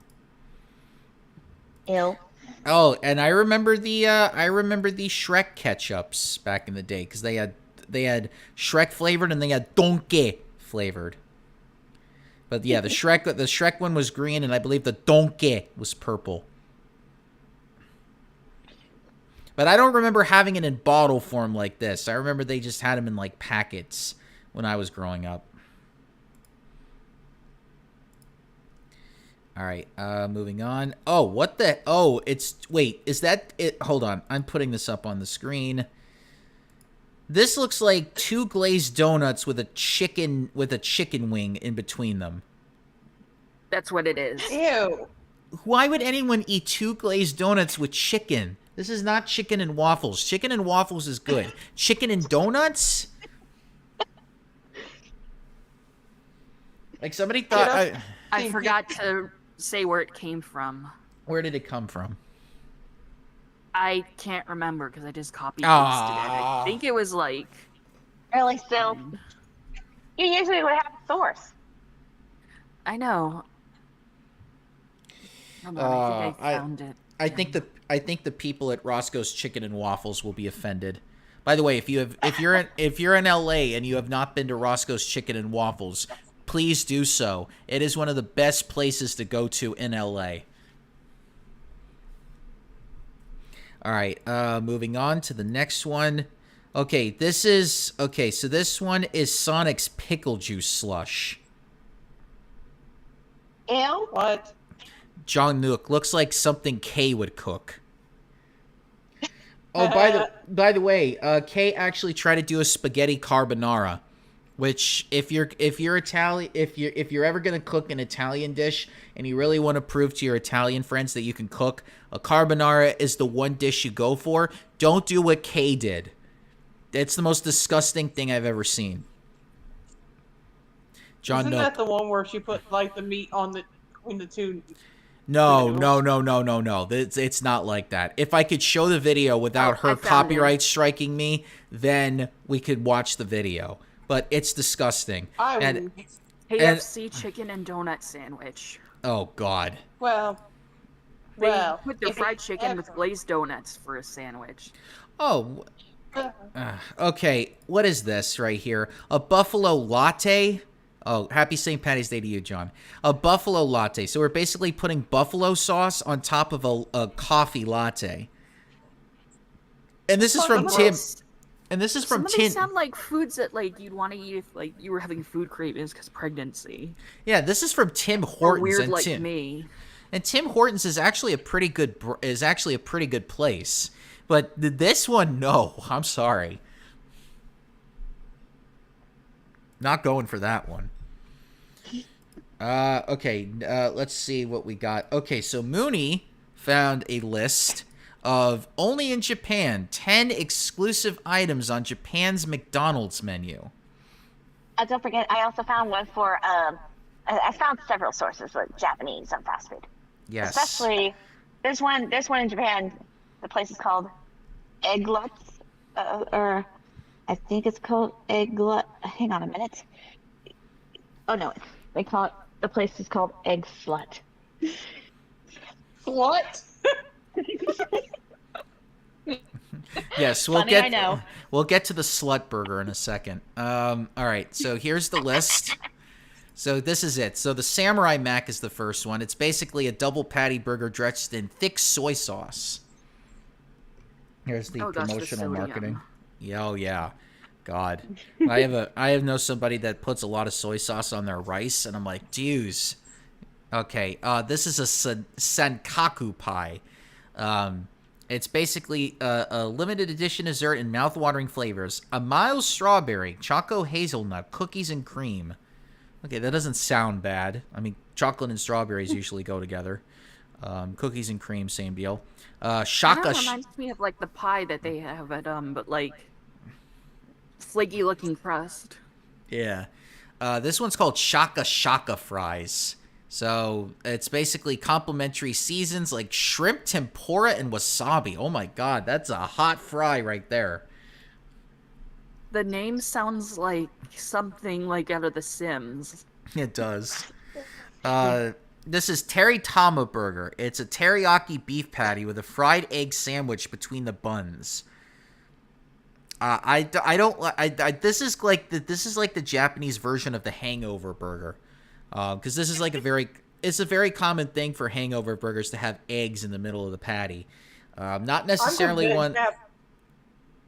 Ew. Oh, and I remember the Shrek ketchups back in the day because they had Shrek flavored and they had Donkey flavored. But yeah, the Shrek one was green and I believe the Donkey was purple. But I don't remember having it in bottle form like this. I remember they just had them in like packets when I was growing up. All right, moving on. Oh, what the? Oh, wait, is that it? Hold on, I'm putting this up on the screen. This looks like 2 glazed donuts with a chicken wing in between them. That's what it is. Ew. Why would anyone eat 2 glazed donuts with chicken? This is not chicken and waffles. Chicken and waffles is good. Chicken and donuts? Like somebody thought. I forgot to say where it came from. Where did it come from? I can't remember because I just copy pasted it. Ah. I think it was like Really still. You usually would have a source. I know. Hold on, I think I I- found it. I think the people at Roscoe's Chicken and Waffles will be offended. By the way, if you're in LA and you have not been to Roscoe's Chicken and Waffles, please do so. It is one of the best places to go to in LA. All right, moving on to the next one. Okay, so this one is Sonic's pickle juice slush. Ew. What? John Nook looks like something Kay would cook. Oh, by the way, Kay actually tried to do a spaghetti carbonara, which if you're Italian, if you're ever gonna cook an Italian dish and you really want to prove to your Italian friends that you can cook, a carbonara is the one dish you go for. Don't do what Kay did. It's the most disgusting thing I've ever seen. John Isn't Nook. that the one where she put like the meat on between the two? No. It's not like that. If I could show the video without Oh, I her found copyright striking me, then we could watch the video. But it's disgusting. And KFC chicken and donut sandwich. oh god. well, They well, put their if fried it's chicken with ever- glazed donuts for a sandwich. Oh. Okay. What is this right here? A buffalo latte. Oh, happy St. Patty's Day to you, John. A buffalo latte. So we're basically putting buffalo sauce on top of a coffee latte. And this is from Tim. And this is Some from of these Tin. sound like foods that like you'd want to eat if like you were having food cravings because pregnancy. Yeah, this is from Tim Or Hortons. weird and like Tim, me. And Tim Hortons is actually a pretty good place. But this one, no, I'm sorry, not going for that one. Okay, let's see what we got. Okay, so Mooney found a list of only in Japan 10 exclusive items on Japan's McDonald's menu. Don't forget, I also found one for. I found several sources with Japanese on fast food. Yes. Especially, there's one in Japan. The place is called Eggluts, or I think it's called Egglut. Hang on a minute. Oh no, they call it. The place is called Egg Slut. What? Yes, we'll Funny, I know. we'll get to the slut burger in a second. All right, so here's the list. So this is it. So the Samurai Mac is the first one. It's basically a double patty burger dressed in thick soy sauce. Here's the Oh, gosh, the promotional sodium. marketing. Yeah, oh yeah. God. I know somebody that puts a lot of soy sauce on their rice, and I'm like, dudes. Okay, this is a Sankaku pie. It's basically a limited edition dessert in mouthwatering flavors. A mild strawberry, choco hazelnut, cookies and cream. Okay, that doesn't sound bad. I mean, chocolate and strawberries usually go together. Cookies and cream, same deal. Shaka. That reminds me of like the pie that they have at but like flaky looking crust. Yeah. This one's called Shaka Shaka fries. So it's basically complimentary seasons like shrimp, tempura, and wasabi. Oh my god, that's a hot fry right there. The name sounds like something like out of The Sims. It does. This is Teritama Burger. It's a teriyaki beef patty with a fried egg sandwich between the buns. This is like the Japanese version of the Hangover Burger, because this is like it's a very common thing for Hangover burgers to have eggs in the middle of the patty. Not necessarily one.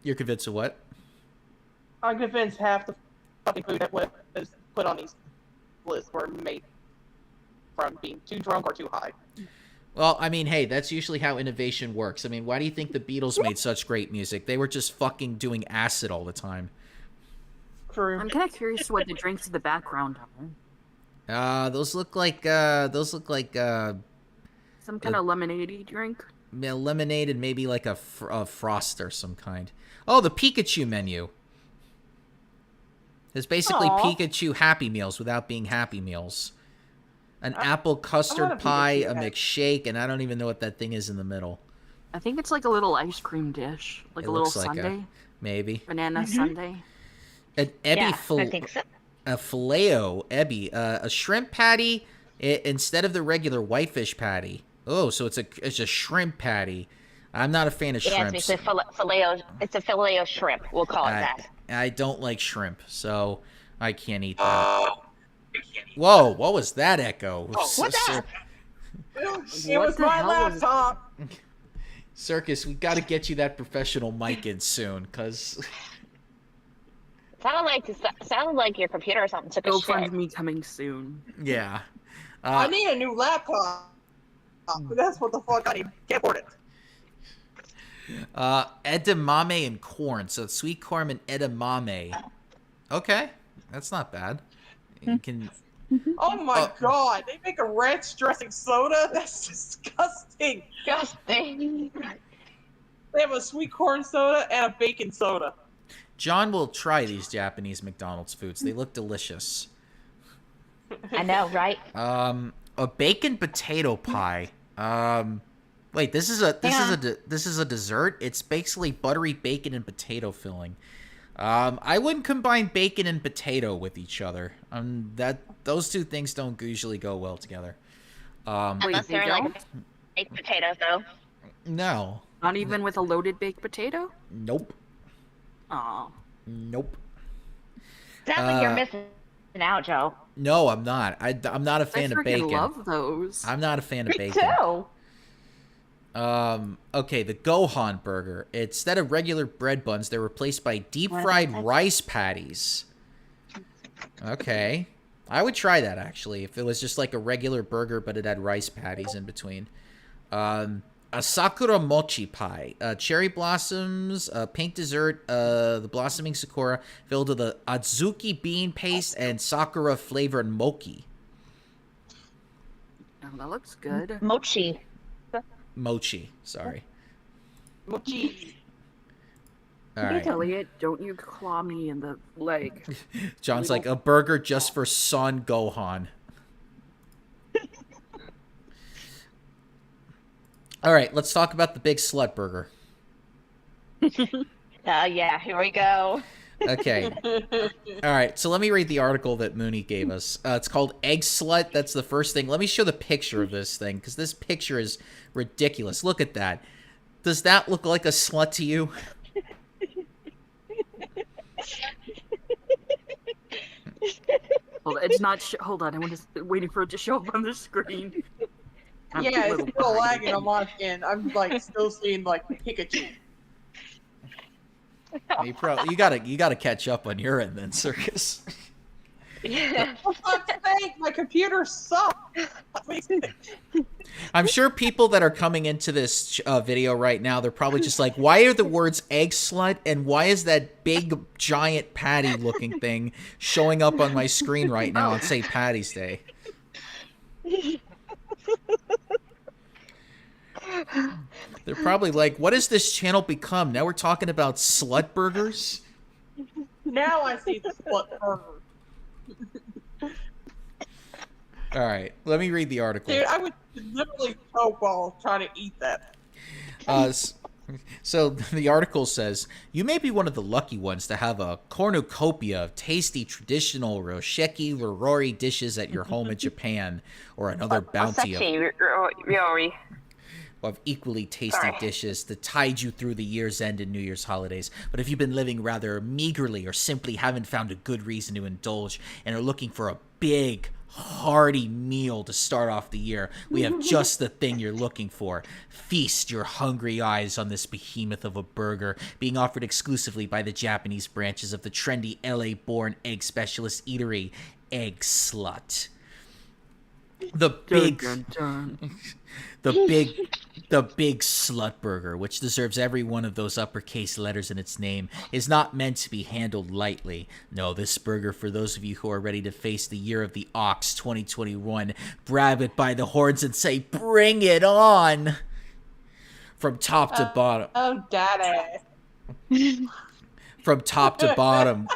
You're convinced of what? I'm convinced half the fucking food that was put on these lists were made from being too drunk or too high. Well, I mean, hey, that's usually how innovation works. I mean, why do you think the Beatles made such great music? They were just fucking doing acid all the time. True. I'm kind of curious what the drinks in the background are. Those look like Some kind of lemonade drink. lemonade and maybe like a frost or some kind. Oh, the Pikachu menu. It's basically Aw. Pikachu Happy Meals without being Happy Meals. An apple I want custard a pie, a Pikachu Happy- McShake, and I don't even know what that thing is in the middle. I think it's like a little ice cream dish, like It a little looks like sundae, Maybe. banana sundae. An Ebby Yeah, I think so. a Filet-O Ebby, a shrimp patty instead of the regular whitefish patty. Oh, so it's a shrimp patty. I'm not a fan of Yeah, shrimps. it's a filet of shrimp. We'll call it that. I don't like shrimp, so I can't eat that. Whoa, what was that echo? what's that? It was the my hell was- laptop. Circus, we got to get you that professional mic in soon, because Sounded like your computer or something took a shit. GoFundMe coming soon. yeah. I need a new laptop. That's what the fuck I need. Can't afford it. Edamame and corn. So it's sweet corn and edamame. Okay, that's not bad. You can. Oh my god, they make a ranch dressing soda? That's disgusting. Disgusting. They have a sweet corn soda and a bacon soda. John will try these Japanese McDonald's foods. They look delicious. I know, right? A bacon potato pie. Wait, this is a dessert. It's basically buttery bacon and potato filling. I wouldn't combine bacon and potato with each other. Those two things don't usually go well together. Unless they they're like don't? baked potatoes, though. No. Not even with a loaded baked potato? Nope. Aw. Nope. Sounds like you're missing out, Joe. No, I'm not. I'm not a fan I of freaking bacon. love those. I'm not a fan of Me bacon. too. Okay, the Gohan burger. Instead of regular bread buns, they're replaced by deep-fried rice patties. Okay. I would try that, actually, if it was just like a regular burger, but it had rice patties in between. A Sakura Mochi Pie. Cherry blossoms, pink dessert, the blossoming sakura, filled with a Adzuki bean paste and Sakura flavored mochi. Oh, that looks good. Mochi. Mochi, sorry. Mochi. All right. Elliot, don't you claw me in the leg. John's like, a burger just for Son Gohan. All right, let's talk about the big slut burger. Yeah, here we go. Okay. All right, so let me read the article that Mooney gave us. It's called Egg Slut. That's the first thing. Let me show the picture of this thing, because this picture is ridiculous. Look at that. Does that look like a slut to you? Hold on, it's not. Hold on, waiting for it to show up on the screen. I'm a Yeah, little it's still behind. lagging on my end. I'm like still seeing like Pikachu. You gotta catch up on your end then, Circus. Yeah. For fuck's sake, my computer sucks. I'm sure people that are coming into this video right now, they're probably just like, why are the words egg slut and why is that big giant patty looking thing showing up on my screen right now on St. Patty's Day? They're probably like, what has this channel become? Now we're talking about slut burgers? Now I see the split burger. All right, let me read the article. Dude, I would literally choke while trying to eat that. So the article says, you may be one of the lucky ones to have a cornucopia of tasty traditional Rosheki Rorori dishes at your home in Japan, or another bounty Ryori. of equally tasty dishes to tide you through the year's end and New Year's holidays. But if you've been living rather meagerly or simply haven't found a good reason to indulge and are looking for a big, hearty meal to start off the year, we have just the thing you're looking for. Feast your hungry eyes on this behemoth of a burger, being offered exclusively by the Japanese branches of the trendy LA-born egg specialist eatery, Egg Slut. The big slut burger, which deserves every one of those uppercase letters in its name, is not meant to be handled lightly. No, this burger, for those of you who are ready to face the year of the ox 2021, grab it by the horns and say, bring it on! From top to bottom. Oh, daddy. From top to bottom.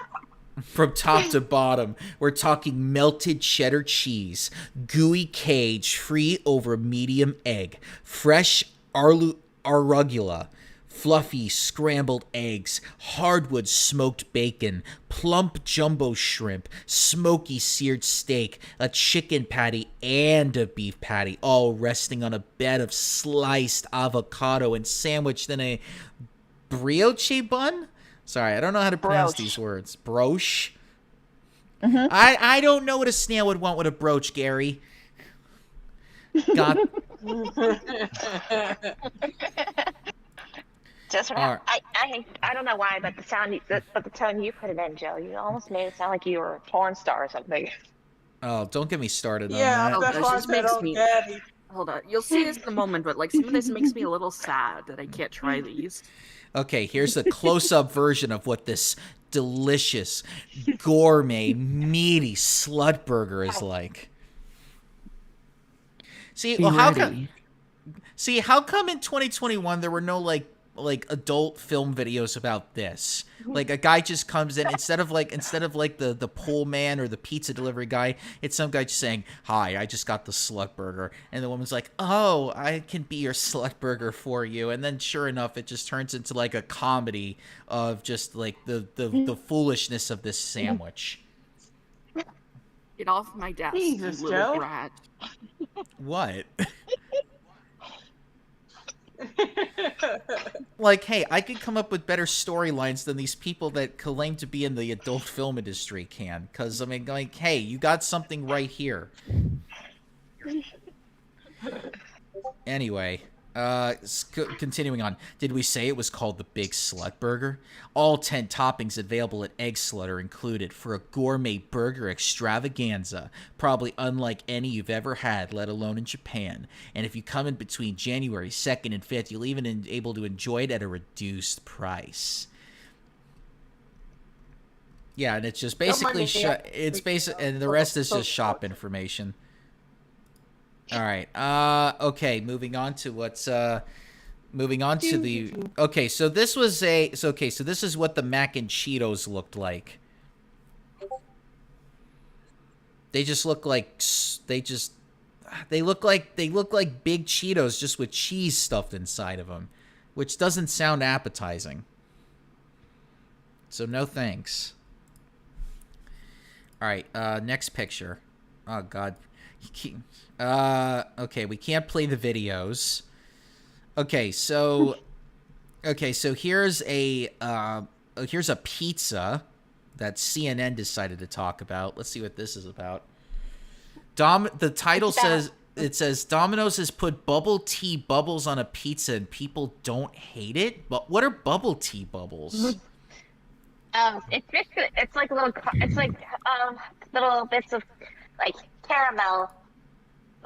From top to bottom, we're talking melted cheddar cheese, gooey cage free over medium egg, fresh arugula, fluffy scrambled eggs, hardwood smoked bacon, plump jumbo shrimp, smoky seared steak, a chicken patty, and a beef patty, all resting on a bed of sliced avocado and sandwiched in a brioche bun? Sorry, I don't know how to pronounce these words. Broche? Mm-hmm. I don't know what a snail would want with a brooch, Gary. God. Just right. I don't know why, but the tone you put it in, Joe, you almost made it sound like you were a porn star or something. Oh, don't get me started on Yeah, that. that's why I said, oh, daddy. Hold on, you'll see this in a moment, but like some of this makes me a little sad that I can't try these. Okay, here's a close-up version of what this delicious, gourmet, meaty slut burger is like. See, well, how come in 2021 there were no like adult film videos about this? Like a guy just comes in instead of like the pool man or the pizza delivery guy, it's some guy just saying, "Hi, I just got the slut burger," and the woman's like, "Oh, I can be your slut burger for you," and then sure enough, it just turns into like a comedy of just like the foolishness of this sandwich. Get off my desk, Jesus, you little Joe. brat. What? Like, hey, I could come up with better storylines than these people that claim to be in the adult film industry can. Because, I mean, like, hey, you got something right here. Anyway, Continuing on. Did we say it was called the Big Slut Burger? All 10 toppings available at Egg Slut are included for a gourmet burger extravaganza, probably unlike any you've ever had, let alone in Japan. And if you come in between January 2nd and 5th, you'll even be able to enjoy it at a reduced price. Yeah, and it's just basically and the rest is just shop information. All right. Okay, moving on to the okay, so this is what the mac and Cheetos looked like. They just look like they look like big Cheetos just with cheese stuffed inside of them, which doesn't sound appetizing. So no thanks. All right, next picture. Oh God. Okay, we can't play the videos. Okay, so here's a pizza that CNN decided to talk about. Let's see what this is about. The title says Domino's has put bubble tea bubbles on a pizza and people don't hate it. But what are bubble tea bubbles? It's like little bits of like caramel.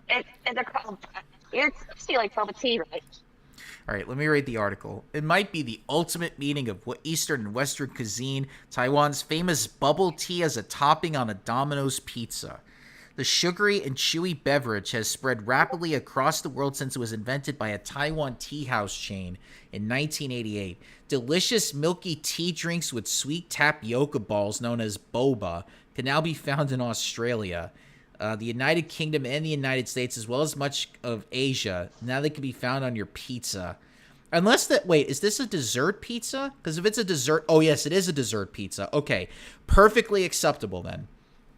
They're called. It's actually like bubble tea, right? All right, let me read the article. It might be the ultimate meeting of Eastern and Western cuisine. Taiwan's famous bubble tea as a topping on a Domino's pizza. The sugary and chewy beverage has spread rapidly across the world since it was invented by a Taiwan tea house chain in 1988. Delicious milky tea drinks with sweet tapioca balls known as boba can now be found in Australia, the United Kingdom, and the United States, as well as much of Asia. Now they can be found on your pizza. Wait, is this a dessert pizza? Because if it's a dessert, oh yes, it is a dessert pizza. Okay, perfectly acceptable then.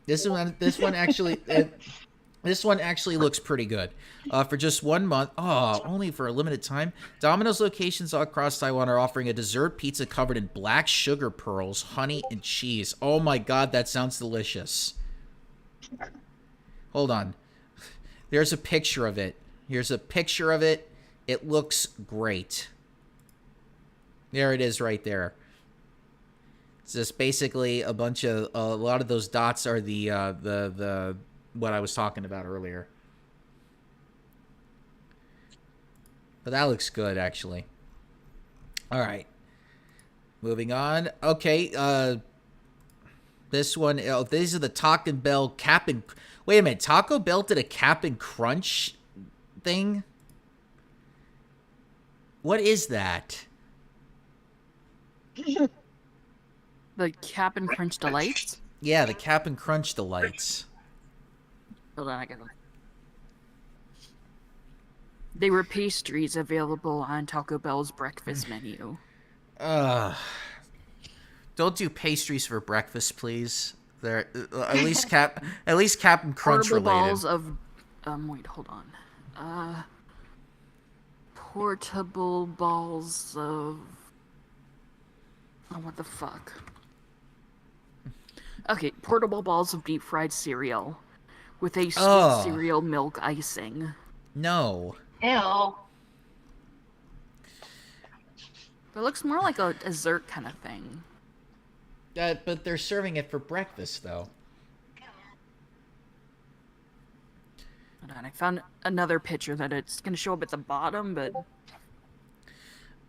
This one actually looks pretty good. For just 1 month, only for a limited time, Domino's locations all across Taiwan are offering a dessert pizza covered in black sugar pearls, honey, and cheese. Oh my God, that sounds delicious. Hold on. There's a picture of it. Here's a picture of it. It looks great. There it is right there. It's just basically a lot of those dots are the what I was talking about earlier. But that looks good, actually. All right. Moving on. Okay, this one, these are the Taco Bell wait a minute, Taco Bell did a Cap'n Crunch thing? What is that? The Cap'n Crunch Delights? Yeah, the Cap'n Crunch Delights. Hold on, I got them. They were pastries available on Taco Bell's breakfast menu. Don't do pastries for breakfast, please. They're at least Cap'n Crunch Portable related. balls of wait, hold on. Portable balls of what the fuck? Okay, portable balls of deep fried cereal with a sweet cereal milk icing. No. Ew. It looks more like a dessert kind of thing. But they're serving it for breakfast, though. Hold on, I found another picture that it's going to show up at the bottom, but...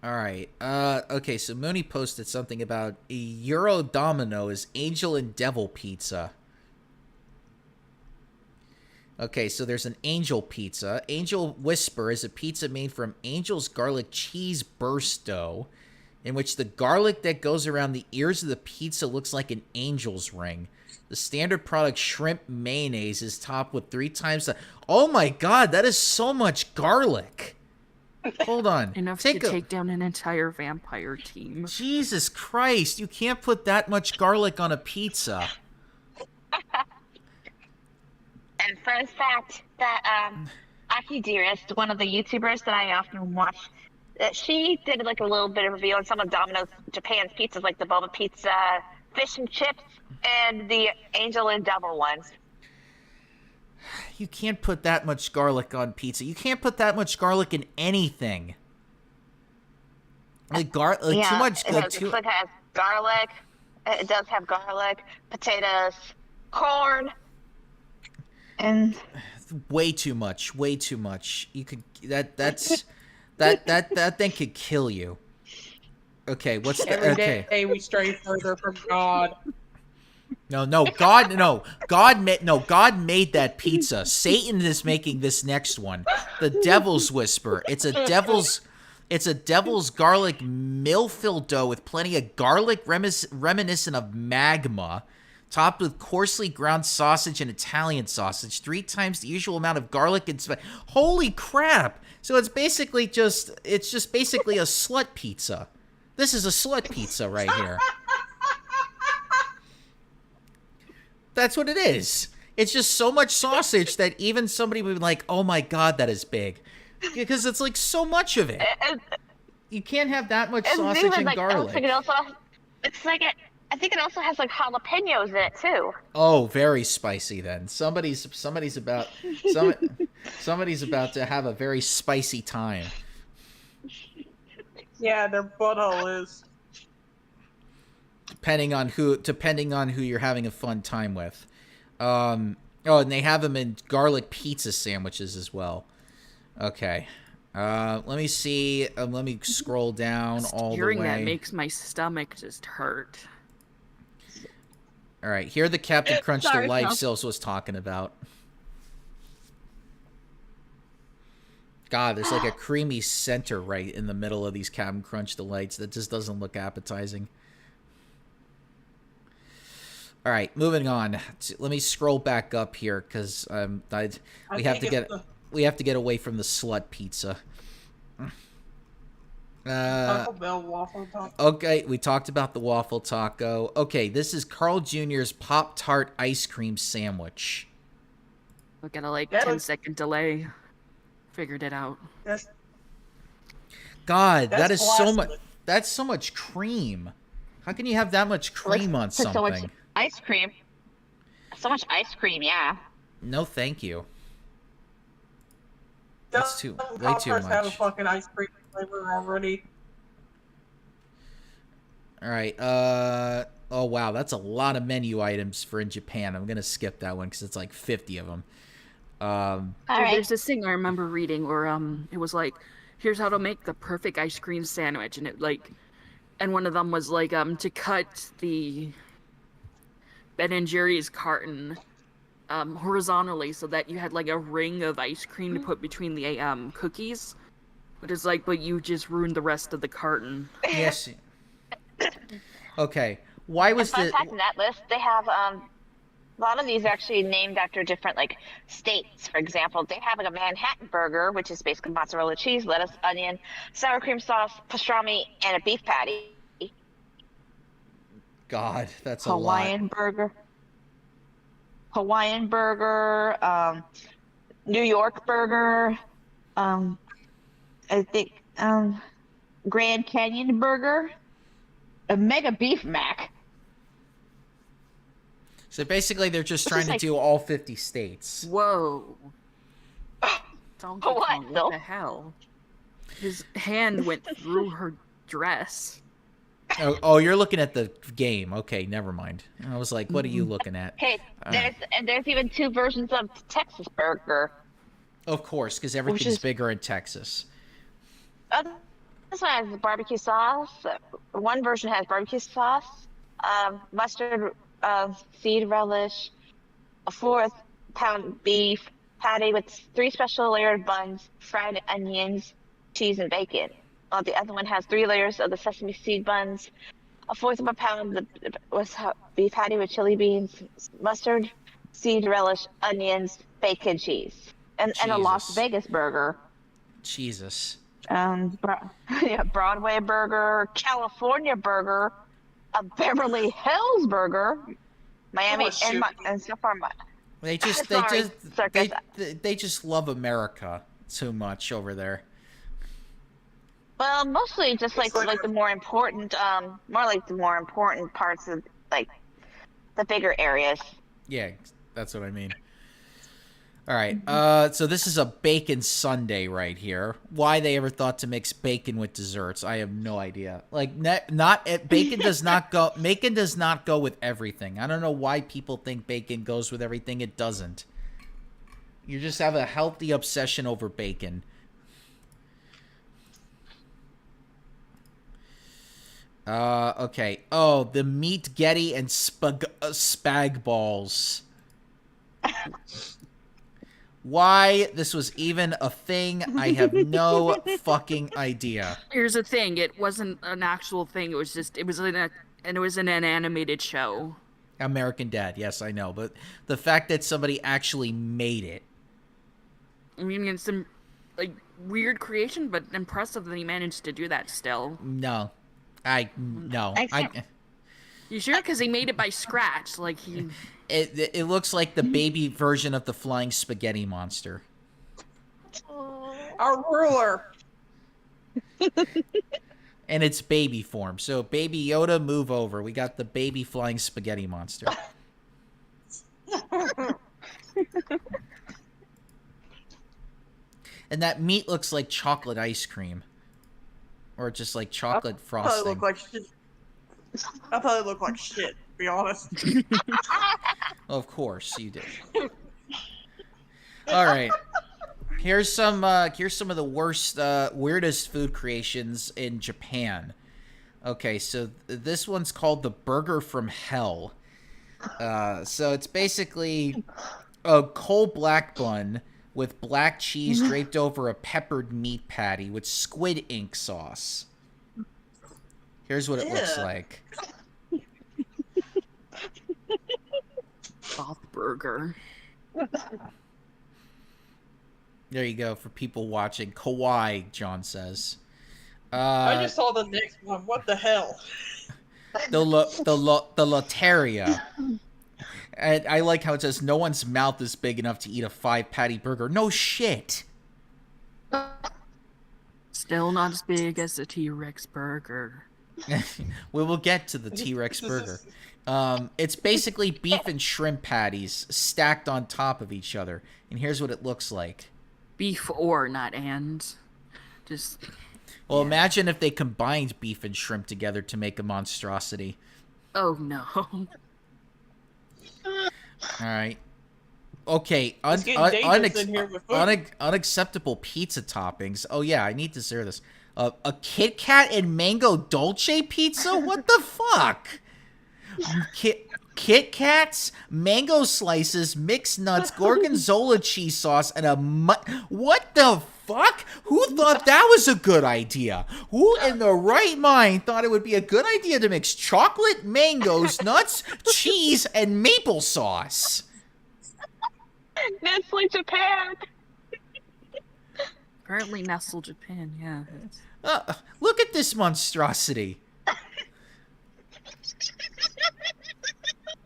Alright, okay, so Mooney posted something about Euro Domino's Angel and Devil Pizza. Okay, so there's an Angel Pizza. Angel Whisper is a pizza made from Angel's garlic cheese burst dough, in which the garlic that goes around the ears of the pizza looks like an angel's ring. The standard product shrimp mayonnaise is topped with 3 times the... Oh my God, that is so much garlic! Hold on. Enough to take down an entire vampire team. Jesus Christ, you can't put that much garlic on a pizza. And fun fact that Aki Dearest, one of the YouTubers that I often watch, she did like a little bit of review on some of Domino's Japan's pizzas, like the boba pizza, fish and chips, and the Angel and Devil ones. You can't put that much garlic on pizza. You can't put that much garlic in anything. Like too much. It has garlic. It does have garlic, potatoes, corn, and way too much. Way too much. You could that thing could kill you. Okay, what's the Every okay? day we stray further from God. God made that pizza. Satan is making this next one. The Devil's Whisper. It's a devil's garlic mill-filled dough with plenty of garlic reminiscent of magma, topped with coarsely ground sausage and Italian sausage, 3 times the usual amount of garlic and spice. Holy crap! So it's just basically a slut pizza. This is a slut pizza right here. That's what it is. It's just so much sausage that even somebody would be like, "Oh my god, that is big," because it's like so much of it. You can't have that much sausage and garlic. I think it also has like jalapenos in it too. Oh, very spicy then. Somebody's about to have a very spicy time. Yeah, their butthole is. Depending on who you're having a fun time with. And they have them in garlic pizza sandwiches as well. Okay. Let me see. Let me scroll down all the way. Hearing that makes my stomach just hurt. All right, here the Captain Crunch Sorry, Delight Tom. Sills was talking about. God, there's like a creamy center right in the middle of these Captain Crunch Delights that just doesn't look appetizing. All right, moving on. Let me scroll back up here because we have to get away from the slut pizza. Taco Bell waffle taco. Okay, we talked about the waffle taco. Okay, this is Carl Jr.'s Pop-Tart ice cream sandwich. Look at a 10 That second delay. Figured it out. God, that That's is so much. blasphemy. That's so much cream. How can you have that much cream on So much something? ice cream. So much ice cream, yeah. No, thank you. That's way too Pop-Tarts have a much. fucking ice cream flavor already. All right. Oh wow, that's a lot of menu items for in Japan. I'm gonna skip that one because it's like 50 of them. All right. There's this thing I remember reading where it was like, here's how to make the perfect ice cream sandwich, and and one of them was like to cut the Ben and Jerry's carton horizontally so that you had like a ring of ice cream to put between the cookies. But you just ruined the rest of the carton. Yes. Okay. Why was Fun the? fact in that list, they have a lot of these are actually named after different like states. For example, they have like a Manhattan burger, which is basically mozzarella cheese, lettuce, onion, sour cream sauce, pastrami, and a beef patty. God, that's a Hawaiian lot. burger. Hawaiian burger, New York burger, I think Grand Canyon burger, a mega beef mac. So basically, they're just This trying is to like- do all 50 states. Whoa. Donkey What? Kong, No. what the hell? His hand went through her dress. Oh, you're looking at the game. Okay, never mind. I was like, what are you looking at? Hey, there's even 2 versions of Texas burger. Of course, because everything's is- bigger in Texas. This one has barbecue sauce. One version has barbecue sauce, mustard, seed relish, a 4-pound beef patty with 3 special layered buns, fried onions, cheese, and bacon. The other one has 3 layers of the sesame seed buns, a 1/4 of a pound was beef patty with chili beans, mustard, seed relish, onions, bacon, cheese, and a Las Jesus. Vegas burger. Jesus. Broadway burger, California burger, a Beverly Hills burger, Miami, Oh, shoot. and so far, They just Sorry, circus. they just love America too much over there. well, mostly just like like the more important, parts of like the bigger areas. Yeah, that's what I mean. All right. So this is a bacon sundae right here. Why they ever thought to mix bacon with desserts, I have no idea. Like, bacon does not go. Bacon does not go with everything. I don't know why people think bacon goes with everything. It doesn't. You just have a healthy obsession over bacon. Okay. Oh, the meat Getty and spag balls. Why this was even a thing, I have no fucking idea. Here's the thing: it wasn't an actual thing. It was in an animated show. American Dad, yes, I know, but the fact that somebody actually made it. I mean, it's some like weird creation, but impressive that he managed to do that still. No. No. You sure? Because he made it by scratch. Like It looks like the baby version of the flying spaghetti monster. Our ruler. And it's baby form. So Baby Yoda, move over. We got the baby flying spaghetti monster. And that meat looks like chocolate ice cream. Or just like chocolate frosting. I thought it looked like shit, to be honest. Of course you did. All right. Here's some of the weirdest food creations in Japan. Okay, so this one's called the Burger from Hell. So it's basically a cold black bun with black cheese draped over a peppered meat patty with squid ink sauce. Here's what it looks like. Both burger. There you go for people watching. Kawaii, John says. I just saw the next one. What the hell? The Loteria. And I like how it says no one's mouth is big enough to eat a 5-patty burger. No shit. Still not as big as the T-Rex burger. We will get to the T-Rex burger. It's basically beef and shrimp patties stacked on top of each other. And here's what it looks like. Beef or not and. Just... Well, imagine if they combined beef and shrimp together to make a monstrosity. Oh, no. All right. Okay. Unacceptable pizza toppings. Oh, yeah. I need to hear this. A Kit Kat and mango dolce pizza? What the fuck? Kit Kats, mango slices, mixed nuts, gorgonzola cheese sauce, and what the fuck? Who thought that was a good idea? Who in the right mind thought it would be a good idea to mix chocolate, mangoes, nuts, cheese, and maple sauce? Nestle Japan. Apparently Nestle Japan, yeah. Look at this monstrosity.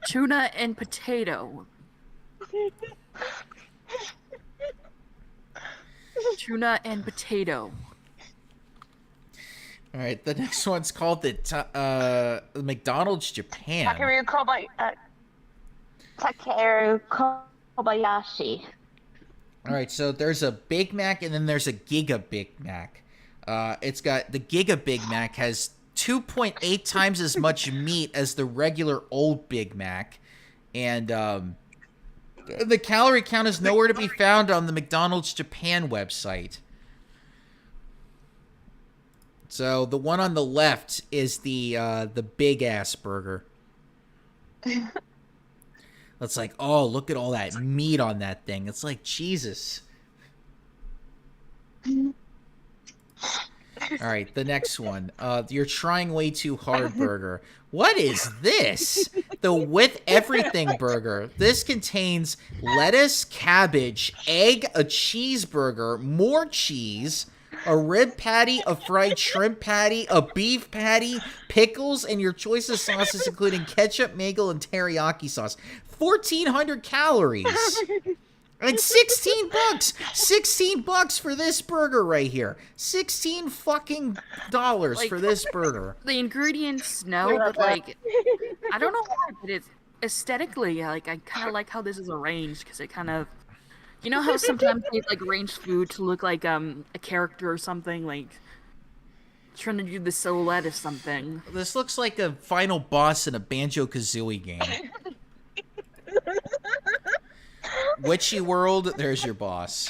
Tuna and potato. Tuna and potato. All right, the next one's called the McDonald's Japan. Takeru Kobayashi. All right, so there's a Big Mac and then there's a Giga Big Mac. It's got the Giga Big Mac has 2.8 times as much meat as the regular old Big Mac, and the calorie count is nowhere to be found on the McDonald's Japan website. So the one on the left is the big ass burger. It's like, oh, look at all that meat on that thing. It's like, Jesus. All right, the next one. You're trying way too hard burger. What is this? The with everything burger. This contains lettuce, cabbage, egg, a cheeseburger, more cheese, a rib patty, a fried shrimp patty, a beef patty, pickles, and your choice of sauces including ketchup, mango, and teriyaki sauce. 1,400 calories. And $16. $16 for this burger right here. $16 fucking dollars for this burger. The ingredients, no, but like, I don't know why, but it's aesthetically, like, I kind of like how this is arranged because it kind of You know how sometimes they like arrange food to look like a character or something, like trying to do the silhouette of something. This looks like a final boss in a Banjo-Kazooie game. Witchy World, there's your boss.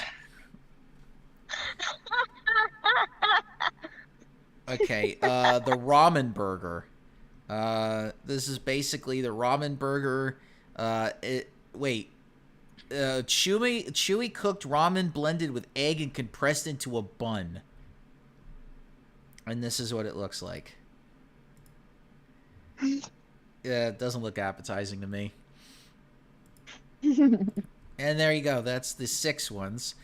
Okay, the ramen burger. This is basically the ramen burger. Chewy cooked ramen blended with egg and compressed into a bun. And this is what it looks like. Yeah, it doesn't look appetizing to me. And there you go. That's the 6 ones.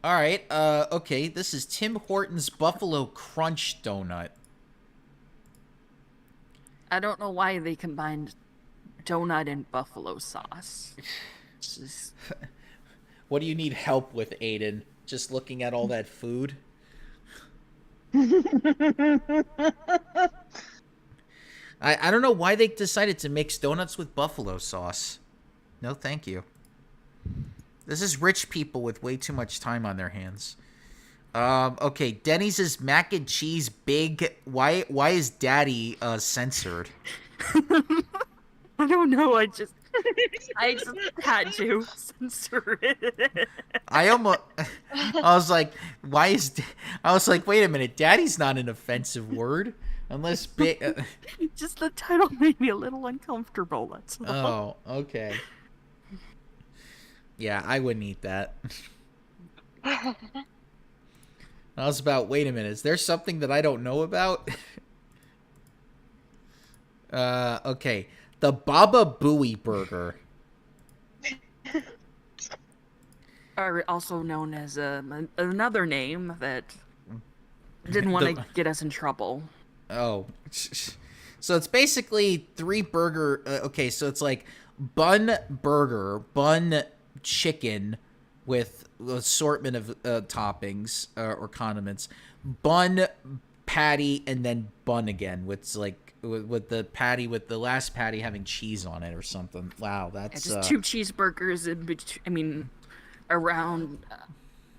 All right. Okay. This is Tim Hortons Buffalo Crunch Donut. I don't know why they combined donut and buffalo sauce. It's just... What do you need help with, Aiden? Just looking at all that food? I don't know why they decided to mix donuts with buffalo sauce. No, thank you. This is rich people with way too much time on their hands. Okay, Denny's is mac and cheese big. Why is Daddy censored? I don't know. I just had to censor it. I was like, why is? I was like, wait a minute, Daddy's not an offensive word, unless big. Just the title made me a little uncomfortable. That's all. Oh, okay. Yeah, I wouldn't eat that. I was about, wait a minute, is there something that I don't know about? Okay. The Baba Booey Burger. Are also known as another name that didn't want to get us in trouble. Oh. So it's basically 3 burger... okay, so it's like bun burger, bun chicken with assortment of toppings or condiments, bun patty, and then bun again with like with the patty, with the last patty having cheese on it or something. Wow, that's just 2 cheeseburgers in between. I mean, around.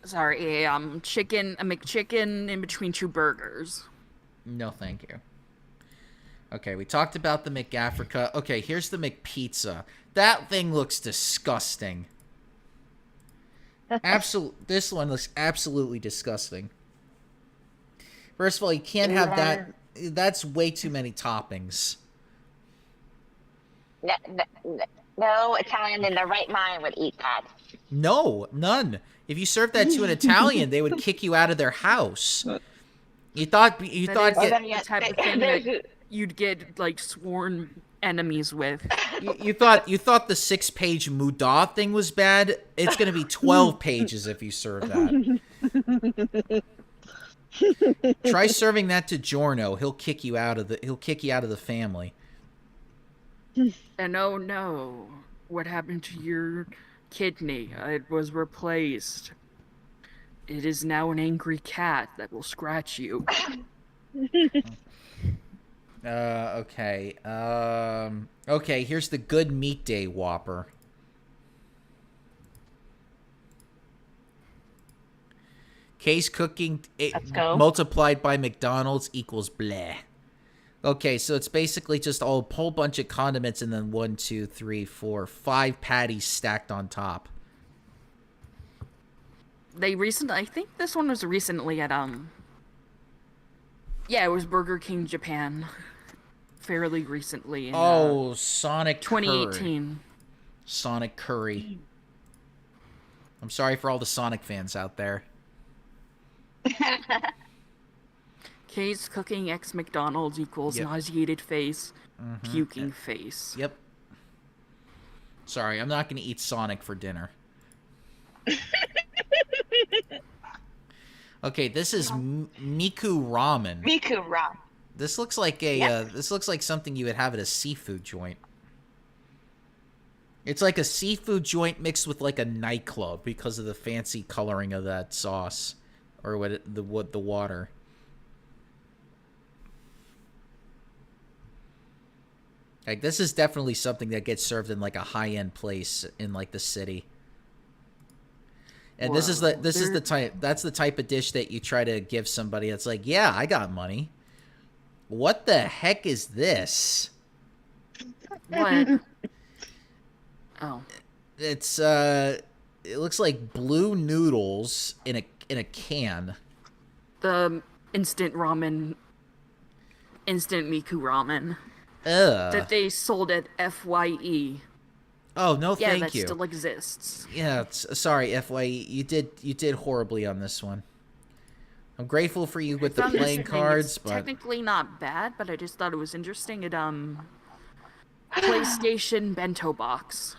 Sorry, a McChicken in between 2 burgers. No, thank you. Okay, we talked about the McAfrica. Okay, here's the McPizza. That thing looks disgusting. This one looks absolutely disgusting. First of all, you can't have that. That's way too many toppings. No Italian in their right mind would eat that. No, none. If you served that to an Italian, they would kick you out of their house. You thought the type of thing that you'd get like sworn enemies with. You thought the 6-page Muda thing was bad? It's going to be 12 pages if you serve that. Try serving that to Giorno. He'll kick you out of the family. And oh no, what happened to your kidney? It was replaced. It is now an angry cat that will scratch you. Okay. Okay, here's the Good Meat Day Whopper. Case cooking multiplied by McDonald's equals bleh. Okay, so it's basically just a whole bunch of condiments and then 1, 2, 3, 4, 5 patties stacked on top. I think this one was recently at yeah, it was Burger King Japan. Fairly recently in Sonic 2018. Curry. Sonic Curry. I'm sorry for all the Sonic fans out there. K's cooking X McDonald's equals nauseated face, puking face. Yep. Sorry, I'm not going to eat Sonic for dinner. Okay, this is Miku Ramen. Miku Ramen. This looks like this looks like something you would have at a seafood joint. It's like a seafood joint mixed with like a nightclub because of the fancy coloring of that sauce or the water. Like, this is definitely something that gets served in like a high-end place in like the city. And this is Whoa, the type that's the type of dish that you try to give somebody that's like, yeah, I got money. What the heck is this? What? Oh. It's it looks like blue noodles in a can. The instant Miku ramen that Ugh. they sold at FYE. Oh, no, Yeah, thank that you. still exists. Yeah, sorry, FYE. You did horribly on this one. I'm grateful for you with the Found this playing thing. cards, It's but technically not bad, but I just thought it was interesting. It PlayStation bento box.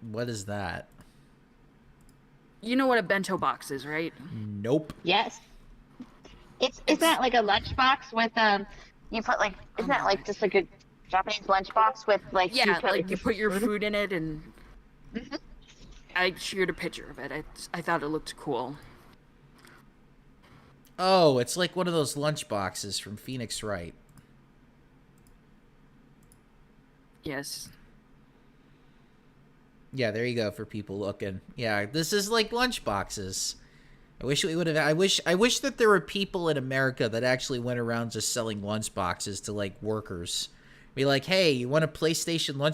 what is that? You know what a bento box is, right? Nope. Yes. Isn't that like a lunchbox with you put like isn't that like just like a Japanese lunchbox with like Yeah, put, like you put your food in it, and I shared a picture of it. I thought it looked cool. Oh, it's like one of those lunch boxes from Phoenix Wright. Yes. Yeah, there you go for people looking. Yeah, this is like lunch boxes. I wish we would have. I wish that there were people in America that actually went around just selling lunch boxes to like workers. Be like, hey, you want a PlayStation lunch